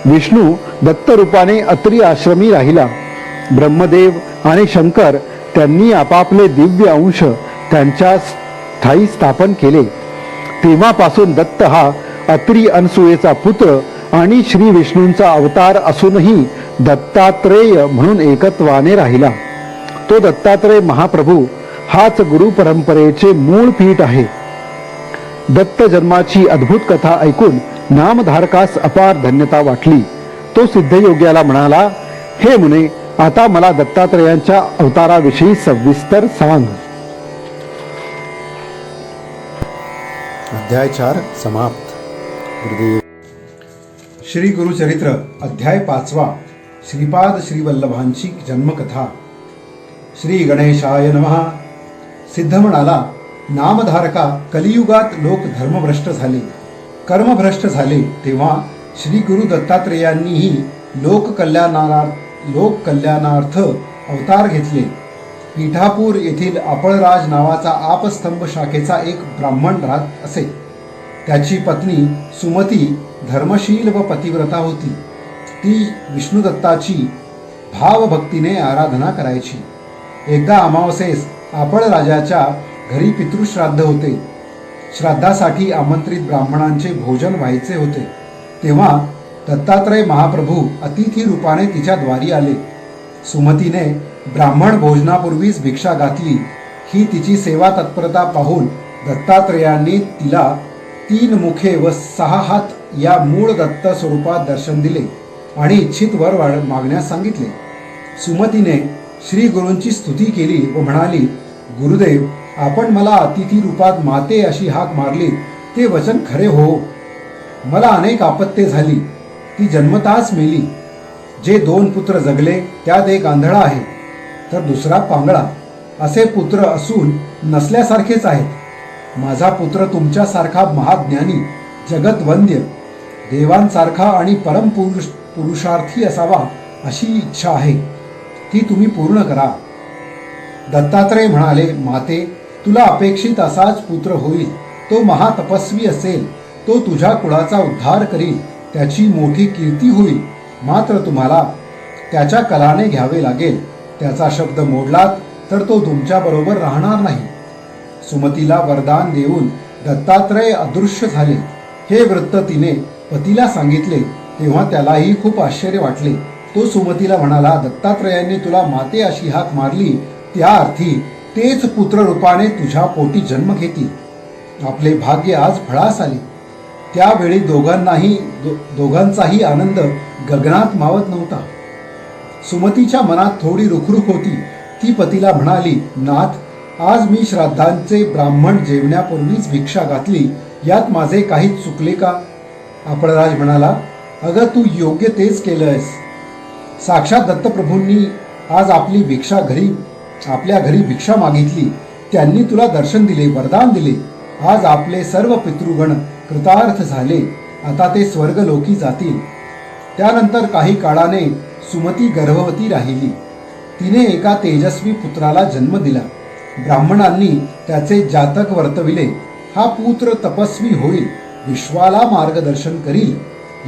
विष्णू दत्त रूपाने अत्री आश्रमी राहिला. ब्रह्मदेव आणि शंकर त्यांनी आपापले दिव्य अंश त्यांच्या स्थायी स्थापन केले. तेव्हापासून दत्त हा अत्री अनसुयेचा पुत्र आणि श्री विष्णूंचा अवतार असूनही दत्तात्रेय म्हणून एकत्वाने राहिला. तो दत्तात्रेय महाप्रभू हाच गुरु परंपरेचे मूळ पीठ आहे. दत्त जन्माची अद्भुत कथा ऐकून नामधारकास अपार धन्यता वाटली. तो सिद्धयोग्याला म्हणाला, हे मुने, आता मला दत्तात्रेयांच्या अवताराविषयी सविस्तर सांग. अध्याय 4 समाप्त. गुरुदेव. श्री गुरुचरित्र अध्याय 5. श्रीपाद श्रीवल्लभांची जन्मकथा. श्री गणेशाय नमः. सिद्ध म्हणाला, नामधारका, कलियुगात लोक धर्मभ्रष्ट झाले, कर्मभ्रष्ट झाले, तेव्हा श्री गुरु दत्तात्रेयांनीही लोककल्याणार्थ अवतार घेतले. पीठापूर येथील आपळराज नावाचा आपस्तंभ शाखेचा एक ब्राह्मण राहत असे. त्याची पत्नी सुमती धर्मशील व पतिव्रता होती. ती विष्णुदत्ताची भावभक्तीने आराधना करायची. एकदा अमावस्येस आपळराजाच्या घरी पितृश्राद्ध होते. श्राद्धासाठी आमंत्रित ब्राह्मणांचे भोजन व्हायचे होते. तेव्हा दत्तात्रय महाप्रभू अतिथी रूपाने तिच्या द्वारी आले. सुमतीने ब्राह्मण भोजनापूर्वीच भिक्षा घातली. ही तिची सेवा तत्परता पाहून दत्तात्रेयांनी तिला 3 मुखे व 6 हात या मूळ दत्त स्वरूपात दर्शन दिले आणि इच्छित वर मागण्यास सांगितले. सुमतीने श्री गुरूंची स्तुती केली व म्हणाली, गुरुदेव, आपण मला अतिथी रूपात माते अशी हाक मारली, ते वचन खरे हो. मला अनेक आपत्ते झाली, ती जन्मताच मेली. जे 2 पुत्र जगले त्यात एक आंधळा आहे तर दुसरा पांगळा. असे पुत्र असून नसल्यासारखेच आहेत. माझा पुत्र तुमच्यासारखा महाज्ञानी, जगतवंद्य, देवांसारखा आणि पुरुषार्थी असावा अशी इच्छा आहे. ती तुम्ही पूर्ण करा. दत्तात्रय म्हणाले, माते, तुला अपेक्षित असाच पुत्र होईल. तो महातपस्वी असेल. तो तुझ्या कुळाचा उद्धार करील. त्याची मोठी कीर्ती होईल. मात्र तुम्हाला त्याच्या कलाने घ्यावे लागेल. त्याचा शब्द मोडलात तर तो तुमच्याबरोबर राहणार नाही. सुमतीला वरदान देऊन दत्तात्रय अदृश्य झाले. हे वृत्त तिने पतीला सांगितले. तेव्हा त्यालाही खूप आश्चर्य वाटले. तो सुमतीला म्हणाला, दत्तात्रयांनी तुला माते अशी हाक मारली, त्या अर्थी तेच पुत्र रूपाने तुझ्या पोटी जन्म घेतील. आपले भाग्य आज फळास आले. त्यावेळी दोघांचाही आनंद गगनात मावत नव्हता. सुमतीच्या मनात थोडी रुखरुख होती. ती पतीला म्हणाली, नाथ, आज मी श्राद्धांचे ब्राह्मण जेवण्यापूर्वीच भिक्षा घातली. यात माझे काही चुकले का? आपळराज म्हणाला, अगं, तू योग्य तेच केलंयस. साक्षात दत्तप्रभूंनी आज आपल्या घरी भिक्षा मागितली. त्यांनी तुला दर्शन दिले, वरदान दिले. आज आपले सर्व पितृगण कृतार्थ झाले. आता ते स्वर्गलोकी जातील. त्यानंतर काही काळाने सुमती गर्भवती राहिली. तिने एका तेजस्वी पुत्राला जन्म दिला. ब्राह्मणांनी त्याचे जातक वर्तविले. हा पुत्र तपस्वी होईल, विश्वाला मार्गदर्शन करील,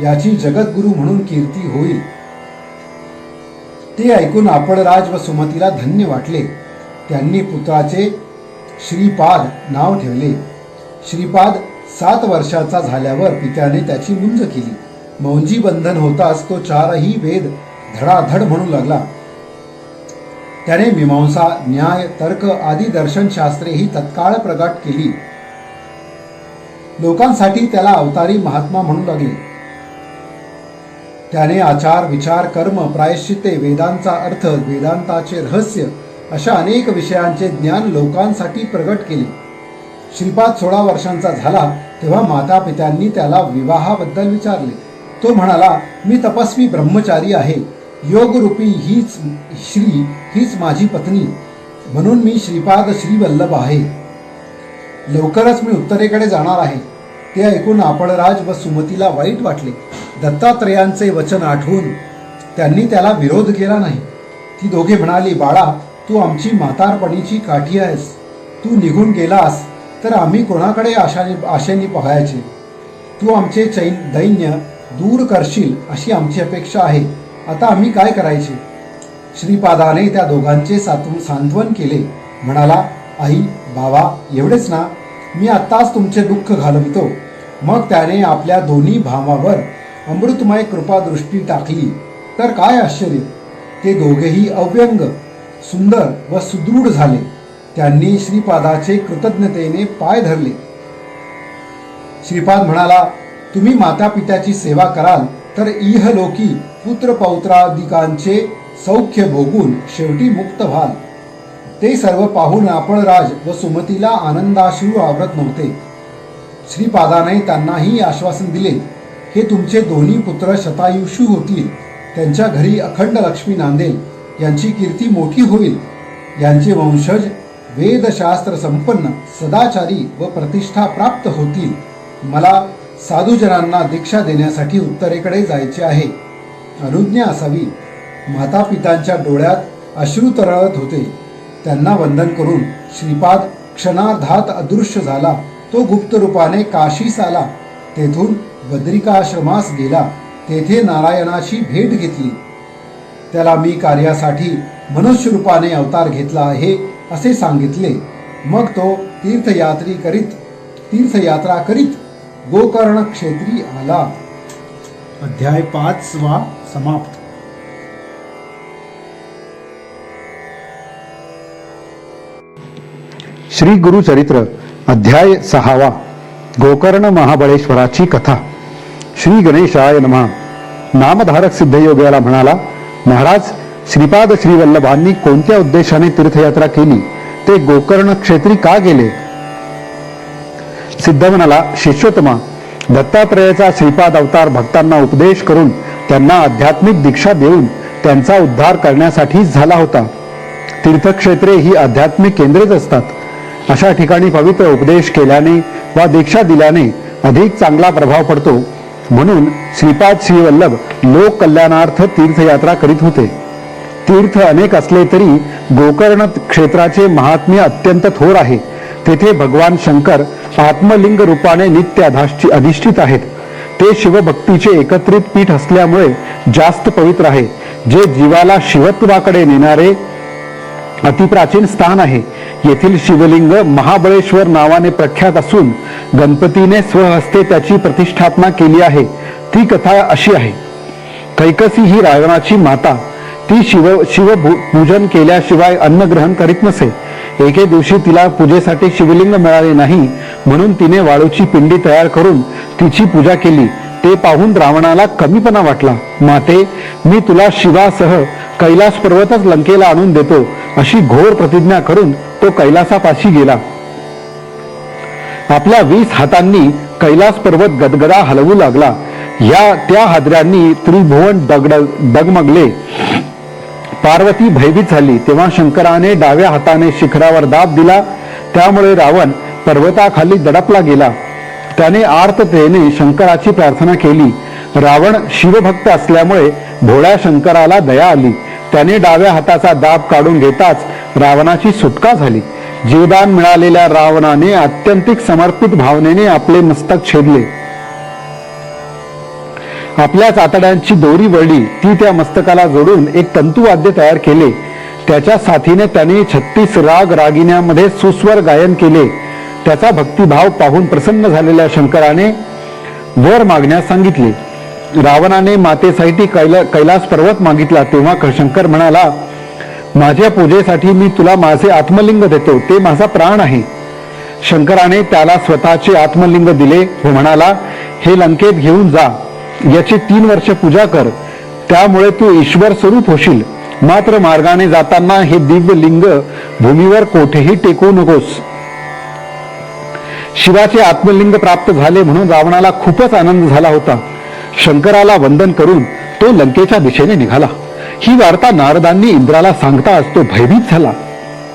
याची जगद्गुरु म्हणून कीर्ती होईल. ते ऐकून आपळराज व सुमतीला धन्य वाटले. त्यांनी पुत्राचे श्रीपाद नाव ठेवले. श्रीपाद 7 वर्षाचा झाल्यावर पित्याने त्याची मुंज केली. मौंजी बंधन होताच तो 4ही वेद धडाधड म्हणू लागला. त्याने मीमांसा, न्याय, तर्क आदी दर्शनशास्त्रेही तत्काळ प्रगट केली. लोकांसाठी त्याला अवतारी महात्मा म्हणू लागले. त्याने आचार, विचार, कर्म, प्रायश्चिते, वेदांचा अर्थ, वेदांताचे रहस्य अशा अनेक विषयांचे ज्ञान लोकांसाठी प्रगट केले. श्रीपाद 16 वर्षांचा झाला तेव्हा माता पित्यांनी त्याला विवाहाबद्दल विचारले. तो म्हणाला, मी तपस्वी ब्रह्मचारी आहे. योगरूपी हीच माझी पत्नी, म्हणून मी श्रीपाद श्रीवल्लभ आहे. लवकरच मी उत्तरेकडे जाणार आहे. ते ऐकून आपळराज व सुमतीला वाईट वाटले. दत्तात्रयांचे वचन आठवून त्यांनी त्याला विरोध केला नाही. ती दोघे म्हणाली, बाळा, तू आमची म्हातारपणीची काठी आहेस. तू निघून गेलास तर आम्ही कोणाकडे आशेने पाहायचे? तू आमचे दैन्य दूर करशील अशी आमची अपेक्षा आहे. आता आम्ही काय करायचे? श्रीपादाने त्या दोघांचे सांत्वन केले. म्हणाला, आई बाबा एवढेच ना, मी आत्ताच तुमचे दुःख घालवितो. मग त्याने आपल्या दोन्ही भावावर अमृतमय कृपादृष्टी टाकली तर काय आश्चर्य, ते दोघेही अव्यंग सुंदर व सुदृढ झाले. त्यांनी श्रीपादाचे कृतज्ञतेने पाय धरले. श्रीपाद म्हणाला, तुम्ही माता पित्याची सेवा कराल तर इहलोकी पुत्र पौत्रादिकांचे सौख्य भोगून शेवटी मुक्त व्हाल. ते सर्व पाहून आपण राज व सुमतीला आनंदाश्रू आवरत नव्हते. श्रीपादाने त्यांनाही आश्वासन दिले, हे तुमचे दोन्ही पुत्र शतायुषी होतील, त्यांच्या घरी अखंड लक्ष्मी नांदेल, यांची कीर्ती मोठी होईल, यांचे वंशज वेदशास्त्र संपन्न सदाचारी व प्रतिष्ठा प्राप्त होतील. मला साधुजनांना दीक्षा देण्यासाठी उत्तरेकडे जायचे आहे, अनुज्ञा असावी. माता पितांच्या डोळ्यात अश्रू तरळत होते. त्यांना वंदन करून श्रीपाद क्षणार्धात अदृश्य झाला. तो गुप्त रूपाने काशीस आला, तेथून बद्रिकाश्रमास गेला. तेथे नारायणाची भेट घेतली. त्याला मी कार्यासाठी मनुष्य रूपाने अवतार घेतला आहे असे सांगितले. मग तो तीर्थयात्रा करीत गोकर्ण क्षेत्री आला. अध्याय 5 समाप्त. श्री गुरुचरित्र अध्याय 6. गोकर्ण महाबळेश्वराची कथा. श्री गणेशाय नमः. नामधारक सिद्धयोग्याला म्हणाला, महाराज, श्रीपाद श्रीवल्लभांनी कोणत्या उद्देशाने तीर्थयात्रा केली, ते गोकर्ण क्षेत्री का गेले? सिद्ध म्हणाला, शिष्योत्तमा, दत्तात्रेयाचा श्रीपाद अवतार भक्तांना उपदेश करून त्यांना आध्यात्मिक दीक्षा देऊन त्यांचा उद्धार करण्यासाठीच झाला होता. तीर्थक्षेत्रे ही आध्यात्मिक केंद्रेच असतात. अशा ठिकाणी पवित्र उपदेश केल्याने वा दीक्षा दिल्याने अधिक चांगला प्रभाव पडतो. म्हणून श्रीपाद श्रीवल्लभ लोक कल्याणार्थ तीर्थयात्रा करीत होते. तीर्थ अनेक असले तरी गोकर्ण क्षेत्राचे महात्म्य अत्यंत थोर आहे. तेथे भगवान शंकर आत्मलिंग रूपाने नित्य अधिष्ठित आहेत. ते शिवभक्तीचे एकत्रित पीठ असल्यामुळे जास्त पवित्र आहे. जे जीवाला शिवत्वाकडे नेणारे अतिप्राचीन स्थान आहे. येथील शिवलिंग महाबळेश्वर नावाने प्रख्यात असून गणपतीने स्वहस्ते त्याची प्रतिष्ठापना केली आहे. ती कथा अशी आहे. कैकसी ही रावणाची माता. ती शिवपूजन केल्याशिवाय अन्न ग्रहण करीत नसे. एके दिवशी तिला पूजेसाठी शिवलिंग मिळाले नाही, म्हणून तिने वाळूची पिंडी तयार करून तिची पूजा केली. ते पाहून रावणाला कमीपणा वाटला. माते, मी तुला शिवासह कैलास पर्वतच लंकेला आणून देतो अशी घोर प्रतिज्ञा करून तो कैलासापाशी गेला. आपल्या 20 हातांनी कैलास पर्वत गदगदा हलवू लागला. त्या हादऱ्यांनी त्रिभुवन डगमगले. पार्वती भयभीत झाली. तेव्हा शंकराने डाव्या हाताने शिखरावर दाब दिला. त्यामुळे रावण पर्वताखाली दडपला गेला. त्याने आर्ततेने शंकराची प्रार्थना केली. रावण शिवभक्त असल्यामुळे भोळ्या शंकराला दया आली. त्याने डाव्या हाताचा दाब काढून घेताच रावणाची सुटका झाली. जीवदान मिळालेल्या रावणाने आत्यंतिक समर्पित भावनेने आपले मस्तक छेदले. आपल्याच आतड्यांची दोरी वळली. ती त्या मस्तकाला जोडून एक तंतुवाद्य तयार केले. त्याच्या साथीने त्याने 36 राग रागिन्यामध्ये सुस्वर गायन केले. त्याचा भक्तिभाव पाहून प्रसन्न झालेल्या शंकराने वर मागण्यास सांगितले. रावणाने मातेसाठी कैलास पर्वत मागितला. तेव्हा शंकर म्हणाला, माझ्या पूजेसाठी मी तुला माझे आत्मलिंग देतो. ते माझा प्राण आहे. शंकराने त्याला स्वतःचे आत्मलिंग दिले व म्हणाला, हे लंकेत घेऊन जा. याची 3 वर्ष पूजा कर. त्यामुळे तू ईश्वर स्वरूप होशील. मात्र मार्गाने जाताना हे दिव्य लिंग भूमीवर कोठेही टेकवू नकोस. शिवाचे आत्मलिंग प्राप्त झाले म्हणून रावणाला खूपच आनंद झाला होता. शंकराला वंदन करून तो लंकेच्या दिशेने निघाला. ही वार्ता नारदांनी इंद्राला सांगताच तो भयभीत झाला.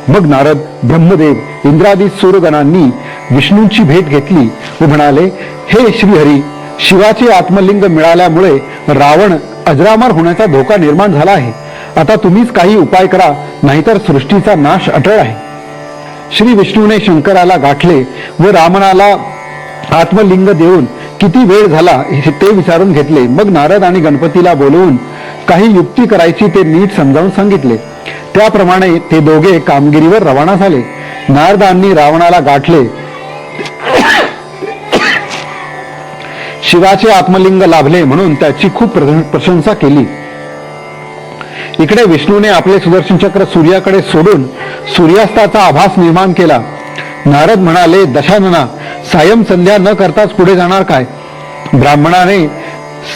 मग नारद, ब्रह्मदेव, इंद्रादी सूरगणांनी विष्णूंची भेट घेतली व म्हणाले, हे श्रीहरी, शिवाचे आत्मलिंग मिळाल्यामुळे रावण अजरामर होण्याचा धोका निर्माण झाला आहे. आता तुम्हीच काही उपाय करा, नाहीतर सृष्टीचा नाश अटळ आहे. श्री विष्णूने शंकराला गाठले व रावणाला आत्मलिंग देऊन किती वेळ झाला ते विचारून घेतले. मग नारद आणि गणपतीला बोलवून काही युक्ती करायची ते नीट समजावून सांगितले. त्याप्रमाणे ते दोघे कामगिरीवर रवाना झाले. नारदांनी रावणाला गाठले, शिवाचे आत्मलिंग लाभले म्हणून त्याची खूप प्रशंसा केली. इकडे विष्णूने आपले सुदर्शन चक्र सूर्याकडे सोडून सूर्यास्ताचा आभास निर्माण केला. नारद म्हणाले, दशानना, सायं संध्या न करताच पुढे जाणार काय? ब्राह्मणाने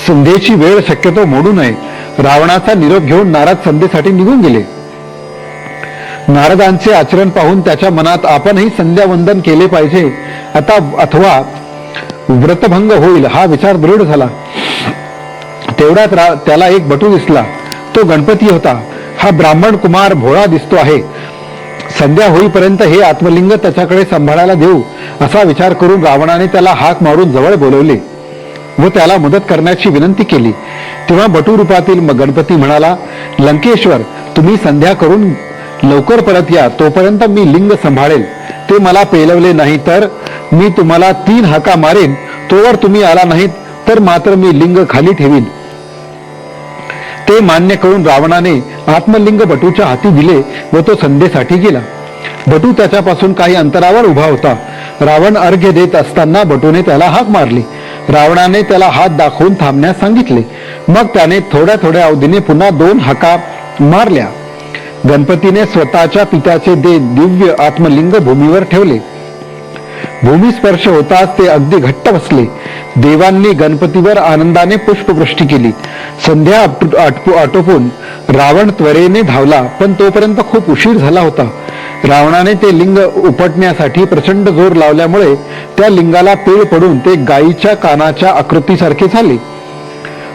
संध्येची वेळ शक्यतो मोडू नये. रावणाचा निरोप घेऊन नारद संध्येसाठी निघून गेले. नारदांचे आचरण पाहून त्याच्या मनात आपणही संध्यावंदन केले पाहिजे अथवा व्रतभंग होईल हा विचार दृढ झाला. तेवढ्यात त्याला एक बटू दिसला. तो गणपती होता. हा ब्राह्मण कुमार भोळा दिसतो आहे. संध्या होईपर्यंत हे आत्मलिंग त्याच्याकडे सांभाळायला देऊ असा विचार करून रावणाने त्याला हाक मारून जवळ बोलवले व त्याला मदत करण्याची विनंती केली. तेव्हा बटू रूपातील गणपती म्हणाला, लंकेश्वर, तुम्ही संध्या करून लवकर परत या, तोपर्यंत मी लिंग सांभाळेल. ते मला पेलवले नाही तर मी तुम्हाला 3 हाका मारेन. तोवर तुम्ही आला नाहीत तर मात्र मी लिंग खाली ठेवीन. ते मान्य करून रावणाने आत्मलिंग बटूच्या हाती दिले व तो संध्येसाठी गेला. बटू त्याच्यापासून काही अंतरावर उभा होता. रावण अर्घ्य देत असताना बटूने त्याला हाक मारली. रावणाने त्याला हात दाखवून थांबण्यास सांगितले. मग त्याने थोड्या थोड्या अवधीने पुन्हा 2 हाका मारल्या. गणपतीने स्वतःच्या पित्याचे दिव्य आत्मलिंग भूमीवर ठेवले. भूमिस्पर्श होताच ते अगदी घट्ट बसले. देवांनी गणपतीवर आनंदाने पुष्पवृष्टी केली. संध्या आटोपून रावण त्वरेने धावला, पण तोपर्यंत खूप उशीर झाला होता. रावणाने ते लिंग उपटण्यासाठी प्रचंड जोर लावल्यामुळे त्या लिंगाला पीळ पडून ते गायीच्या कानाच्या आकृतीसारखे झाले,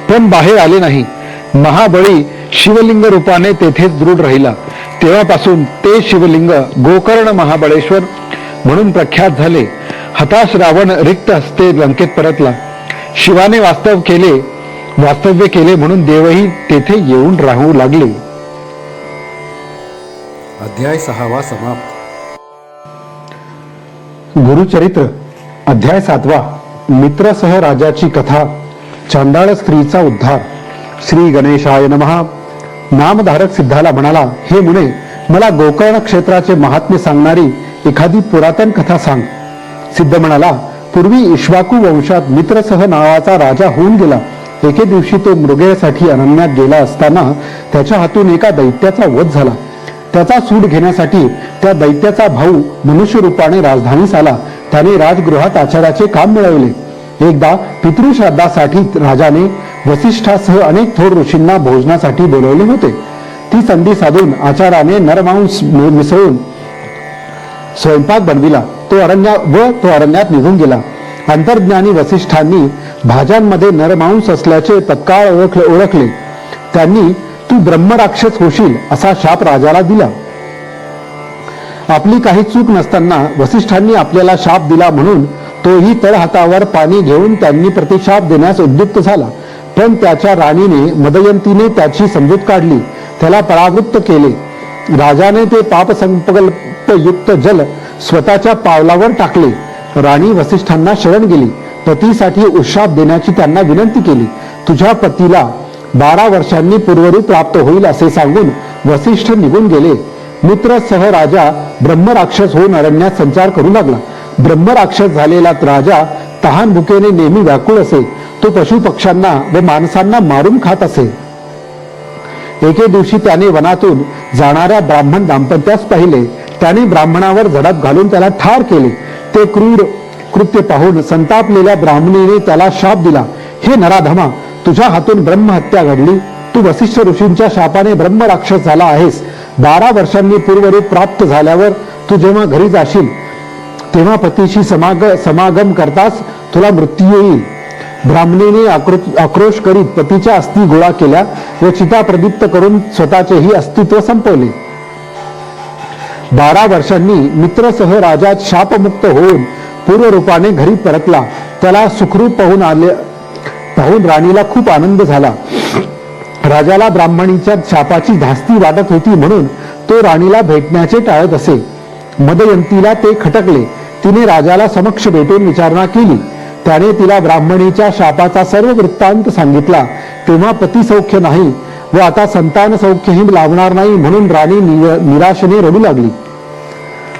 पण बाहेर आले नाही. महाबळी शिवलिंग रूपाने तेथेच दृढ राहिला. तेव्हापासून ते शिवलिंग गोकर्ण महाबळेश्वर म्हणून प्रख्यात झाले. हताश रावण रिक्त हस्ते लंकेत परतला. शिवाने वास्तव्य केले म्हणून देवही तेथे येऊन राहू लागले. अध्याय 6 समाप्त. गुरुचरित्र अध्याय 7. मित्रसह राजाची कथा. चांडाळ स्त्रीचा उद्धार. श्री गणेशाय नमः. नामधारक सिद्धाला म्हणाला, हे मुने, मला गोकर्ण क्षेत्राचे महात्म्य सांगणारी एखादी पुरातन कथा सांग. सिद्ध म्हणाला, पूर्वी इक्ष्वाकू वंशात मित्रसह नावाचा राजा होऊन गेला. एके दिवशी तो मृगयासाठी अरण्यात गेला असताना त्याच्या हातून एका दैत्याचा वध झाला. त्याचा सूड घेण्यासाठी त्या दैत्याचा भाऊ मनुष्य रूपाने राजधानीस आला. त्याने राजगृहात आचार्याचे काम मिळवले. एकदा पितृश्राद्धासाठी राजाने वसिष्ठासह अनेक थोर ऋषींना भोजनासाठी बोलवले होते. ती संधी साधून आचार्याने नरमांस मिसळून स्वयंपाक बनविला. तो अरण्यात निघून गेला. अंतर्ज्ञानी वसिष्ठांनी भाज्यांमध्ये नरमांस असल्याचे तत्काळ ओळखले. त्यांनी तू ब्रह्मराक्षस होशील असा शाप राजाला दिला. आपली काही चूक नसताना वसिष्ठांनी आपल्याला शाप दिला म्हणून तोही तळहातावर पाणी घेऊन त्यांनी प्रतिशाप देण्यास उद्युक्त झाला. पण त्याच्या राणीने मदयंतीने त्याची समजूत काढली, त्याला परावृत्त केले. राजाने ते पापसंकल्पयुक्त जल स्वतःच्या पावलावर टाकले. राणी वसिष्ठांना शरण गेली. पतीसाठी उशाप देण्याची त्यांना विनंती केली. तुझ्या पतीला 12 वर्षांनी पूर्वरूप प्राप्त होईल असे सांगून वसिष्ठ निघून गेले. मित्रसह राजा ब्रह्मराक्षस होऊन अरण्यात संचार करू लागला. ब्रह्मराक्षस झालेला राजा तहान भुकेने नेहमी व्याकुळ असे. तो पशु पक्ष्यांना व माणसांना मारून खात असे. एके दिवशी त्याने वनातून जाणाऱ्या ब्राह्मण दाम्पत्यास पाहिले. त्याने ब्राह्मणावर झडप घालून त्याला ठार केले. ते क्रूर कृत्य पाहून संतापलेल्या ब्राह्मणीने त्याला शाप दिला, हे नराधमा, तुझ्या हातून ब्रह्महत्या घडली. तू वसिष्ठ ऋषींच्या शापाने ब्रह्मराक्षस झाला आहेस. 12 वर्षांनी पूर्वरूप प्राप्त झाल्यावर तू जेव्हा घरी जाशील तेव्हा पतीशी समागम करताच तुला मृत्यू येईल. ब्राह्मणीने आक्रोश करीत पतीच्या अस्थी गोळा केल्या व चिता प्रदीप्त करून स्वतःचेही अस्तित्व संपवले. 12 वर्षांनी मित्रसह राजा शापमुक्त होऊन पूर्वरूपाने घरी परतला. त्याला सुखरूप पाहून राणीला खूप आनंद झाला. राजाला ब्राह्मणीच्या शापाची धास्ती वाटत होती म्हणून तो राणीला भेटण्याचे टाळत असे. मदयंतीला ते खटकले. तिने राजाला समक्ष भेटून विचारणा केली. त्याने तिला ब्राह्मणीच्या शापाचा सर्व वृत्तांत सांगितला तेव्हा पतिसौख्य नाही व आता संतान सौख्यही लाभणार नाही म्हणून राणी निराशेने रडू लागली.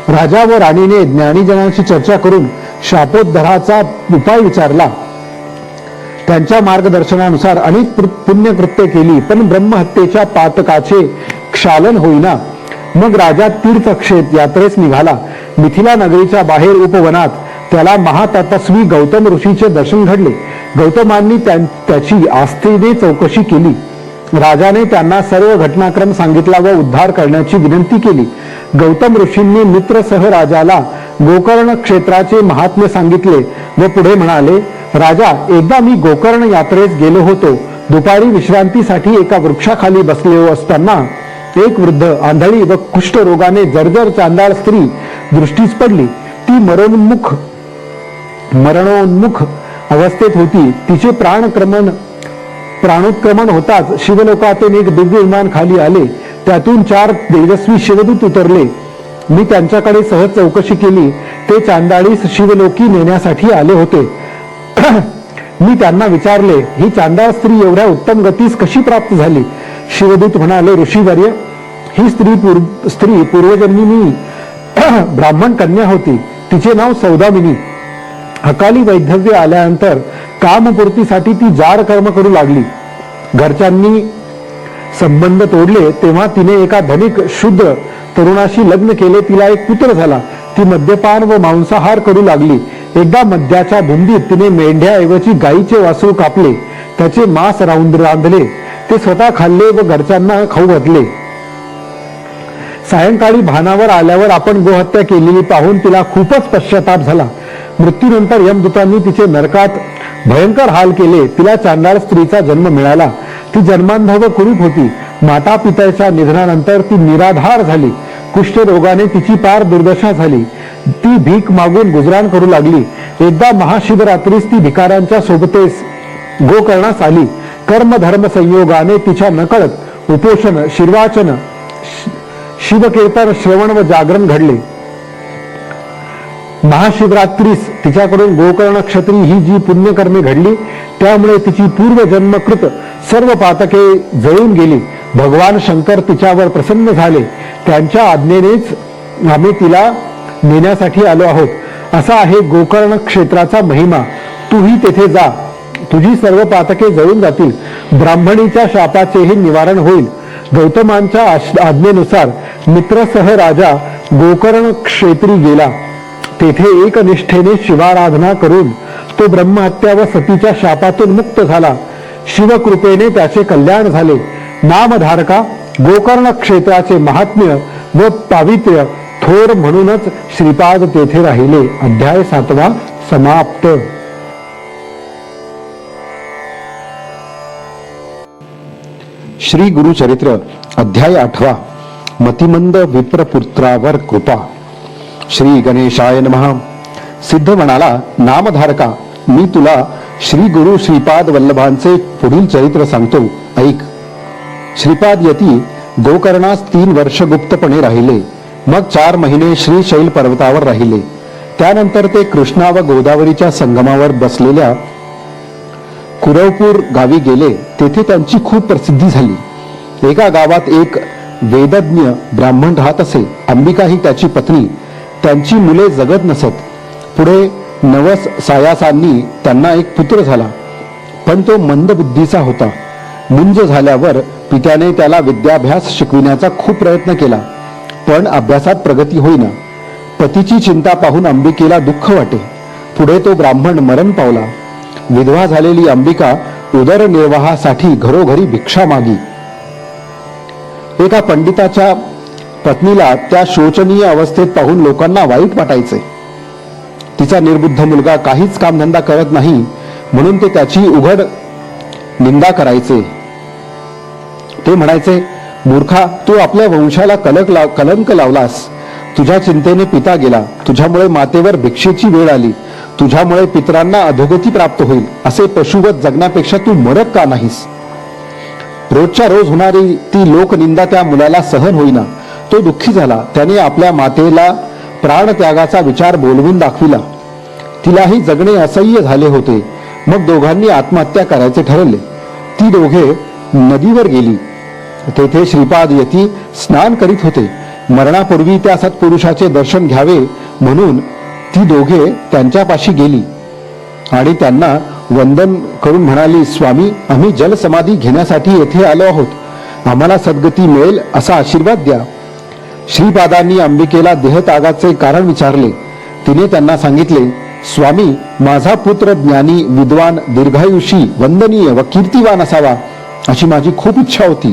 राजा व राणीने ज्ञानीजनांशी चर्चा करून शापोद्धराचा उपाय विचारला. त्यांच्या मार्गदर्शनानुसार अनेक पुण्यकृत्य केली पण ब्रह्महत्येच्या पातकाचे क्षालन होईना. मग राजा तीर्थक्षेत्र यात्रेस निघाला. मिथिला नगरीच्या बाहेर उपवनात त्याला महातपस्वी गौतम ऋषीचे दर्शन घडले. गौतमांनी त्याची आस्थेने चौकशी केली. राजाने त्यांना सर्व घटनाक्रम सांगितला व उद्धार करण्याची विनंती केली. गौतम ऋषींनी मित्रसह राजाला गोकर्ण क्षेत्राचे महात्म्य सांगितले व पुढे म्हणाले, राजा, एकदा मी गोकर्ण यात्रेस गेलो होतो. दुपारी विश्रांतीसाठी एका वृक्षाखाली बसलेलो असताना एक वृद्ध, आंधळी व कुष्ठरोगाने जर्जर चांडाळ स्त्री दृष्टीस पडली. ती मरणोन्मुख अवस्थेत होती. तिचे प्राणोत्क्रमण होताच शिवलोकातून एक दिव्य विमान खाली आले. त्यातून 4 तेजस्वी शिवदूत उतरले. मी त्यांच्याकडे सहज चौकशी केली. ते चांडाळीस शिवलोकी नेण्यासाठी आले होते. मी त्यांना विचारले, ही चांडाळ स्त्री एवढ्या उत्तम गतीस कशी प्राप्त झाली? शिवदूत म्हणाले, ऋषीवर्य, ही स्त्री पूर्वजन्मी ब्राह्मण कन्या होती. तिचे नाव सौदामिनी. अकाली वैधव्य आल्यानंतर कामपूर्तीसाठी ती जार कर्म करू लागली. घरच्यांनी संबंध तोडले तेव्हा तिने एका धनिक शूद्र तरुणाशी लग्न केले. तिला एक पुत्र झाला. ती मद्यपान व मांसाहार करू लागली. एकदा मद्याच्या धुंदीत तिने मेंढ्याऐवजी गायीचे वासरू कापले. त्याचे मांस रांधले. ते स्वतः खाल्ले व घरच्यांना खाऊ घातले. सायंकाळी भानावर आल्यावर आपण गोहत्या केलेली पाहून तिला खूपच पश्चाताप झाला. मृत्यूनंतर यमदूतांनी तिचे नरकात भयंकर हाल केले. तिला चांडाळ स्त्रीचा जन्म मिळाला. ती जन्मांधव कुरूप होती. माता पित्याच्या निधनानंतर ती निराधार झाली. कुष्ठरोगाने तिची पार दुर्दशा झाली. ती भीक मागून गुजराण करू लागली. एकदा महाशिवरात्रीस ती भिकाऱ्यांच्या सोबतेस गोकर्णास आली. कर्म धर्म संयोगाने तिच्या नकळत उपोषण, शिरवाचन, शिवकीर्तन, श्रवण व जागरण घडले. महाशिवरात्रीस तिच्याकडून गोकर्ण क्षत्री ही जी पुण्यकर्मे घडली त्यामुळे तिची पूर्वजन्मकृत सर्व पातके जळून गेली. भगवान शंकर तिच्यावर प्रसन्न झाले. त्यांच्या आज्ञेनेच आम्ही तिला नेण्यासाठी आलो आहोत. असा आहे गोकर्ण क्षेत्राचा महिमा. तूही तेथे जा. तुझी सर्व पातके जळून जातील. ब्राह्मणीच्या शापाचेही निवारण होईल. गौतमांच्या आज्ञेनुसार मित्रसह राजा गोकर्ण क्षेत्री गेला. तेथे एकनिष्ठेने शिवाराधना करून तो ब्रह्महत्या व सतीच्या शापातून मुक्त झाला. शिवकृपेने त्याचे कल्याण झाले. नामधारका, गोकर्ण क्षेत्राचे महात्म्य व पावित्र्य थोर म्हणूनच श्रीपाद तेथे राहिले. अध्याय 7 समाप्त. श्री गुरुचरित्र अध्याय 8 मतिमंद विप्रपुत्रावर कृपा. श्री गणेशाय नमः. सिद्ध म्हणाला, नामधारका, मी तुला श्री गुरु श्रीपाद वल्लभांचे पुढील चरित्र सांगतो, ऐक. श्रीपाद यती गोकर्णास 3 वर्ष गुप्तपणे राहिले. मग 4 महिने श्रीशैल पर्वतावर राहिले. त्यानंतर ते कृष्णा व गोदावरीच्या संगमावर बसलेल्या कुरवपूर गावी गेले. तेथे त्यांची खूप प्रसिद्धी झाली. एका गावात एक वेदज्ञ ब्राह्मण राहत असे. अंबिका ही त्याची पत्नी. त्यांची मुले जगत नसत. पुढे 9 सायासांनी त्यांना एक पुत्र झाला, पण तो मंदबुद्धीचा होता. मुंज झाल्यावर पित्याने त्याला विद्याभ्यास शिकविण्याचा खूप प्रयत्न केला, पण अभ्यासात प्रगती होईना. पतीची चिंता पाहून अंबिकेला दुःख वाटे. पुढे तो ब्राह्मण मरण पावला. विधवा झालेली अंबिका उदरनिर्वाहासाठी घरोघरी भिक्षा मागी. एका पंडिताच्या पत्नीला त्या शोचनीय अवस्थेत पाहून लोकांना वाईट वाटायचे. तिचा निर्बुद्ध मुलगा काहीच कामधंदा करत नाही म्हणून ते त्याची उघड निंदा करायचे. ते म्हणायचे, मूर्खा, तू आपल्या वंशाला कलंक लावलास. तुझ्या चिंतेने पिता गेला. तुझ्यामुळे मातेवर भिक्षेची वेळ आली. तुझ्यामुळे पितरांना अधोगती प्राप्त होईल. असे पशुवत जगण्यापेक्षा तू मरत का नाहीस? रोजच्या रोज होणारी ती लोकनिंदा त्या मुलाला सहन होईना. तो दुःखी झाला. त्याने आपल्या मातेला प्राणत्यागाचा विचार बोलवून दाखविला. तिलाही जगणे असह्य झाले होते. मग दोघांनी आत्महत्या करायचे ठरवले. ती दोघे नदीवर गेली. तेथे श्रीपाद यती स्नान करीत होते. मरणापूर्वी त्या सत्पुरुषाचे दर्शन घ्यावे म्हणून ती दोघे त्यांच्यापाशी गेली आणि त्यांना वंदन करून म्हणाली, स्वामी, आम्ही जलसमाधी घेण्यासाठी येथे आलो आहोत. आम्हाला सद्गती मिळेल असा आशीर्वाद द्या. श्रीपादांनी अंबिकेला देहत्यागाचे कारण विचारले. तिने त्यांना सांगितले, स्वामी, माझा पुत्र ज्ञानी, विद्वान, दीर्घायुषी, वंदनीय व कीर्तिवान असावा अशी माझी खूप इच्छा होती.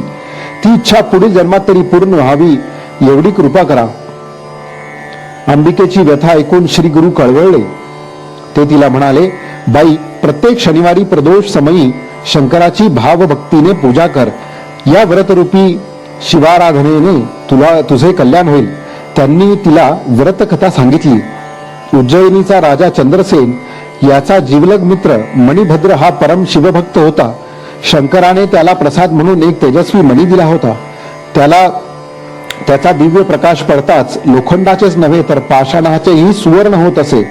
ती इच्छा पुढील जन्मात तरी पूर्ण व्हावी एवढी कृपा करा. अंबिकेची व्यथा ऐकून श्री गुरु कळवळले. ते तिला म्हणाले, बाई, प्रत्येक शनिवारी प्रदोष समयी शंकराची भावभक्तीने पूजा कर. या व्रतरूपी शिवाराधनेने तुझे कल्याण होईल. त्यांनी तिला व्रतकथा सांगितली. उज्जैनीचा राजा चंद्रसेन याचा जीवलग मित्र मणिभद्र हा परम शिवभक्त होता. शंकराने त्याला प्रसाद म्हणून एक तेजस्वी मणी दिला होता. त्याचा दिव्य प्रकाश पडताच लोखंडाचेच नव्हे तर पाषाणाचेही सुवर्ण होत असे.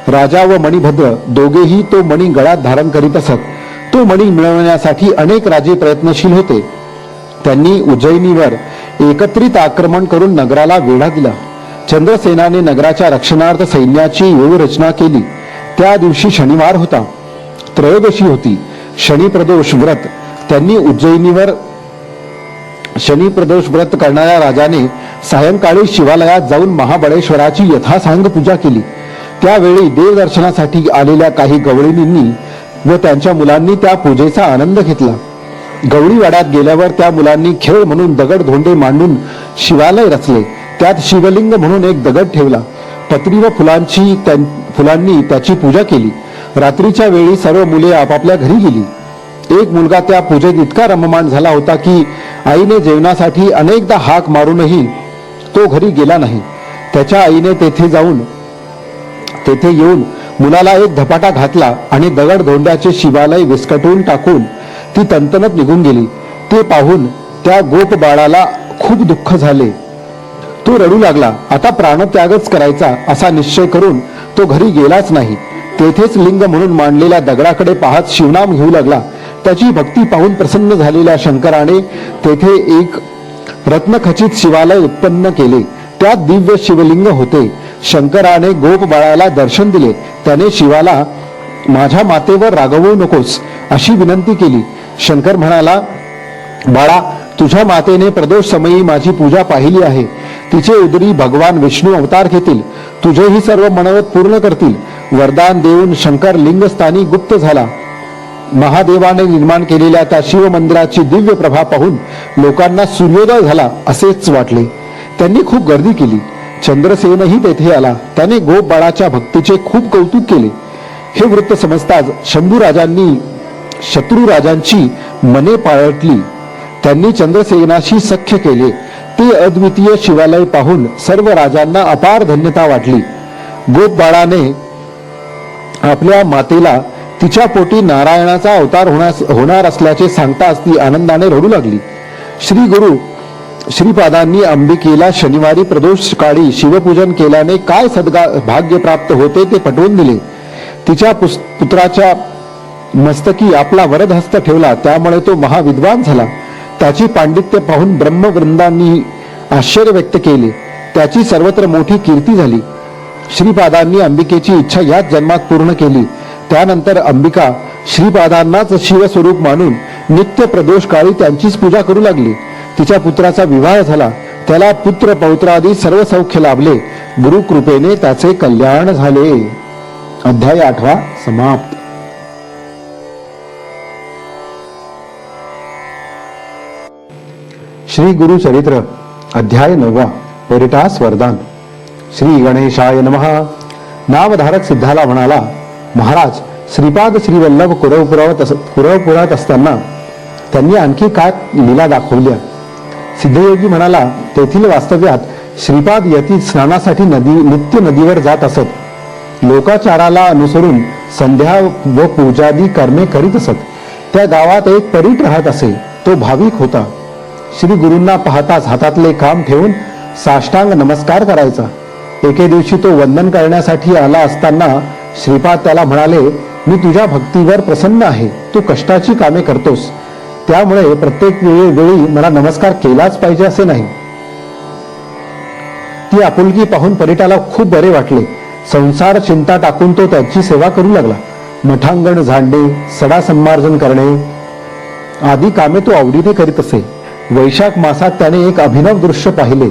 राजा व मणिभद्र दोघेही तो मणी गळ्यात धारण करीत असत. तो मणी मिळवण्यासाठी अनेक राजे प्रयत्नशील होते. त्यांनी उज्जैनीवर एकत्रित आक्रमण करून नगराला वेढा दिला. चंद्रसेनाने नगराच्या रक्षणार्थ सैन्याची व्यूहरचना केली. त्या दिवशी शनिवार होता. त्रयोदशी होती. शनिप्रदोष व्रत. त्यांनी उज्जैनीवर शनिप्रदोष व्रत करणाऱ्या राजाने सायंकाळी शिवालयात जाऊन महाबळेश्वराची यथासांग पूजा केली. त्यावेळी देवदर्शनासाठी आलेल्या काही गवळींनी व त्यांच्या मुलांनी त्या पूजेचा आनंद घेतला. गवळीवाड्यात गेल्यावर त्या मुलांनी खेळ म्हणून दगड धोंडे मांडून शिवालय रचले. त्यात शिवलिंग म्हणून एक दगड ठेवला. पत्री व फुलांनी त्याची पूजा केली. रात्रीच्या वेळी सर्व मुले आपापल्या घरी गेली. एक मुलगा त्या पूजेत इतका रममाण झाला होता की आईने जेवणासाठी अनेकदा हाक मारूनही तो घरी गेला नाही. त्याच्या आईने तेथे येऊन मुलाला एक धपाटा घातला आणि दगड धोंड्याचे शिवालय विस्कटून टाकून ती तंतनत निघून गेली. ते पाहून त्या गोप बाळाला खूप दुःख झाले. तो रडू लागला. आता प्राणत्यागच करायचा असा निश्चय करून तो घरी गेलाच नाही. तेथेच लिंग म्हणून मांडलेल्या दगडाकडे पाहत शिवनाम घेऊ लागला. त्याची भक्ती पाहून प्रसन्न झालेल्या शंकराने तेथे एक रत्नखचित शिवालय उत्पन्न केले. त्यात दिव्य शिवलिंग होते. शंकराने गोप बाळाला दर्शन दिले. त्याने शिवाला, माझ्या मातेवर रागवू नकोस अशी विनंती केली. शंकर म्हणाला, बाळा, तुझ्या मातेने प्रदोष समयी माझी पूजा पाहिली आहे. तिचे उदरी भगवान विष्णू अवतार घेतील. तुझेही सर्व मनोरथ पूर्ण करतील. वरदान देऊन शंकर लिंगस्थानी गुप्त झाला. महादेवाने निर्माण केलेल्या त्या शिव मंदिराची दिव्य प्रभा पाहून लोकांना सूर्योदय झाला असेच वाटले. त्यांनी खूप गर्दी केली. चंद्रसेनही तेथे आला. त्याने गोप बाळाच्या भक्तीचे खूप कौतुक केले. हे वृत्त समजताच शत्रू राजांची मने पाळटली. त्यांनी चंद्रसेनाशी सख्य केले. ते अद्वितीय शिवालय पाहून सर्व राजांना अपार धन्यता वाटली. गोप बाळाने आपल्या मातेला तिच्या पोटी नारायणाचा अवतार होणार असल्याचे सांगताच ती आनंदाने रडू लागली. श्री गुरु श्रीपादांनी अंबिकेला शनिवारी प्रदोष काळी शिवपूजन केल्याने काय भाग्य प्राप्त होते ते पटवून दिले. तिच्या पुत्राच्या मस्तकी आपला वरदहस्त ठेवला. त्यामुळे तो महाविद्वान झाला. त्याची पांडित्य पाहून ब्रह्मवृंदांनी आश्चर्य व्यक्त केले. त्याची सर्वत्र मोठी कीर्ती झाली. श्रीपादांनी अंबिकेची इच्छा याच जन्मात पूर्ण केली. त्यानंतर अंबिका श्रीपादांनाच शिवस्वरूप मानून नित्य प्रदोष काळी त्यांचीच पूजा करू लागली. तिच्या पुत्राचा विवाह झाला. त्याला पुत्र पौत्रादी सर्व सौख्य लाभले. गुरुकृपेने त्याचे कल्याण झाले. अध्याय 8 समाप्त. श्री गुरु चरित्र अध्याय 9 परिटास वरदान. श्री गणेशाय नमः. नामधारक सिद्धाला म्हणाला, महाराज, श्रीपाद श्रीवल्लभ कुरवपुरात असताना त्यांनी आणखी काय लीला दाखवल्या. सिद्धयोगी म्हणाला, तेथील वास्तव्यात श्रीपाद यती स्नानासाठी नित्य नदीवर जात असत. लोकाचाराला अनुसरून संध्या व पूजादी कर्मे करीत असत. त्या गावात एक परीट राहत असे. तो भाविक होता. श्री गुरूंना पाहताच हातातले काम ठेवून साष्टांग नमस्कार करायचा. एके दिवशी तो वंदन करण्यासाठी आला असताना श्रीपाद त्याला म्हणाले, मी तुझ्या भक्तीवर प्रसन्न आहे. तू कष्टाची कामे करतोस, त्यामुळे प्रत्येक वेळी मला नमस्कार केलाच पाहिजे असे नाही. ती आपुलकी पाहून परिटाला खूप बरे वाटले. संसार चिंता टाकून तो त्याची सेवा करू लागला. मठांगण झाडणे, सडा संमार्जन करणे आदी कामे तो आवडीने करीत असे. वैशाख मासात त्याने एक अभिनव दृश्य पाहिले.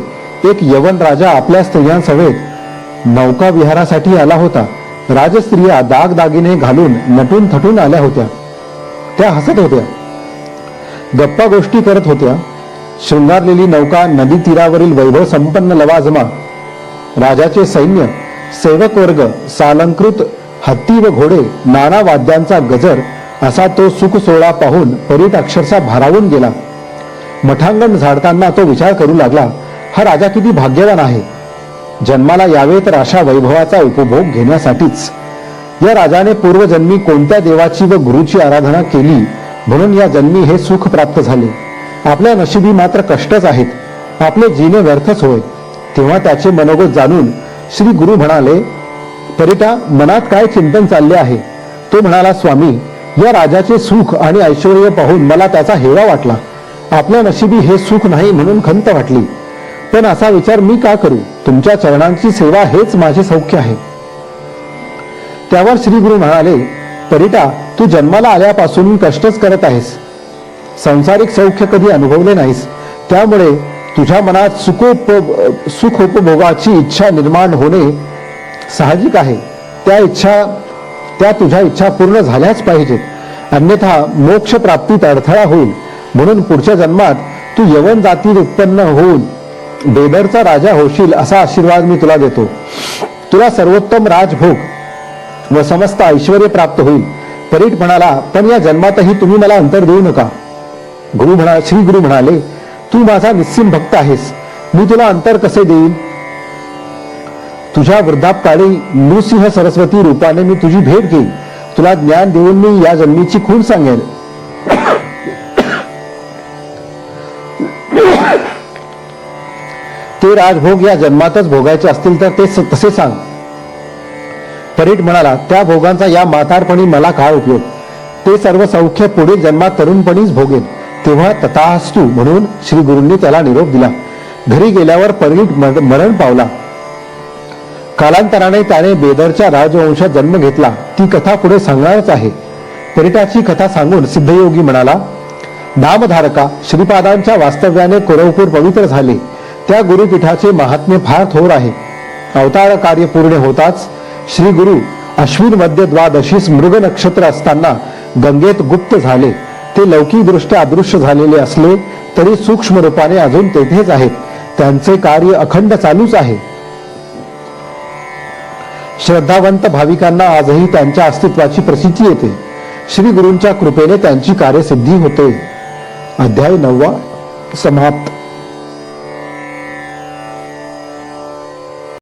एक यवन राजा आपल्या स्त्रियांसमवेत नौका विहारासाठी आला होता. राजस्त्रिया दागदागिने घालून नटून थटून आल्या होत्या. त्या हसत होत्या, गप्पा गोष्टी करत होत्या. शृंगारलेली नौका, नदी तीरावरील वैभव संपन्न लवाजमा, राजाचे सैन्य, सेवक वर्ग, सालंकृत हत्ती व घोडे, नाना वाद्यांचा गजर असा तो सुख सोहळा पाहून परीट अक्षरशः भारावून गेला. मठांगण झाडताना तो विचार करू लागला, हा राजा किती भाग्यवान आहे. जन्माला यावे तर अशा वैभवाचा उपभोग घेण्यासाठीच. या राजाने पूर्वजन्मी कोणत्या देवाची व गुरुची आराधना केली म्हणून या जन्मी हे सुख प्राप्त झाले. आपल्या नशिबी मात्र कष्टच आहेत. आपले जीने व्यर्थच होय. तेव्हा त्याचे मनोगत जाणून श्री गुरु म्हणाले, परिटा, मनात काय चिंतन चालले आहे. तो म्हणाला, स्वामी, या राजाचे सुख आणि ऐश्वर्य पाहून मला त्याचा हेवा वाटला. आपल्या नशिबी हे सुख नाही म्हणून खंत वाटली. पण असा विचार मी का करू. तुमच्या चरणांची सेवा हेच माझे सौख्य आहे. त्यावर श्री गुरु म्हणाले, परिटा, तू जन्माला आल्यापासून कष्टच करत आहेस. सांसारिक सौख्य कधी अनुभवले नाहीस. त्यामुळे तुझ्या मनात सुखोपभोगाची इच्छा निर्माण होणे साहजिक आहे. त्या तुझ्या इच्छा पूर्ण झाल्याच पाहिजेत. अन्यथा मोक्ष प्राप्तीत अडथळा होईल. म्हणून पुढच्या जन्मात तू यवन जातीत उत्पन्न होऊन बेदरचा राजा होशील असा आशीर्वाद मी तुला देतो. तुला सर्वोत्तम राजभोग व समस्त ऐश्वर्य प्राप्त होईल. परीट म्हणाला, पण या जन्मातही तुम्ही मला अंतर देऊ नका. श्री गुरु म्हणाले, तू माझा निस्सीम भक्त आहेस. मी तुला अंतर कसे देईन. तुझ्या वृद्धापकाळी नृसिंह सरस्वती रूपाने मी तुझी भेट घेईन. तुला ज्ञान देऊन मी या जन्मीची खूण सांगेन. ते राजभोग या जन्मातच भोगायचे असतील तर ते तसे सांग. परीट म्हणाला, त्या भोगांचा या म्हातारपणी मला काय उपयोग. ते सर्व सौख्य पुढील जन्मात तरुणपणीच भोगेन. तेव्हा तथास्तु म्हणून श्री गुरूंनी त्याला निरोप दिला. घरी गेल्यावर परीट मरण पावला. कालांतराने त्याने बेदरच्या राजवंशात जन्म घेतला. ती कथा पुढे सांगणारच आहे. परीटाची कथा सांगून सिद्धयोगी म्हणाला, नामधारका, श्रीपादांच्या वास्तव्याने कुरवपूर पवित्र झाले. त्या गुरुपीठाचे महात्म्य फार थोर आहे. अवतार कार्य पूर्ण होताच श्री गुरु अश्विन मध्य द्वादशीस मृग नक्षत्र असताना गंगेत गुप्त झाले. ते लौकिकदृष्ट्या अदृश्य झालेले असले तरी सूक्ष्म रूपाने अजून तेथेच आहेत. त्यांचे कार्य अखंड चालूच आहे. श्रद्धावंत भाविकांना आजही त्यांच्या अस्तित्वाची प्रसिद्धी येते. श्री गुरूंच्या कृपेने त्यांची कार्यसिद्धी होते. अध्याय 9 समाप्त.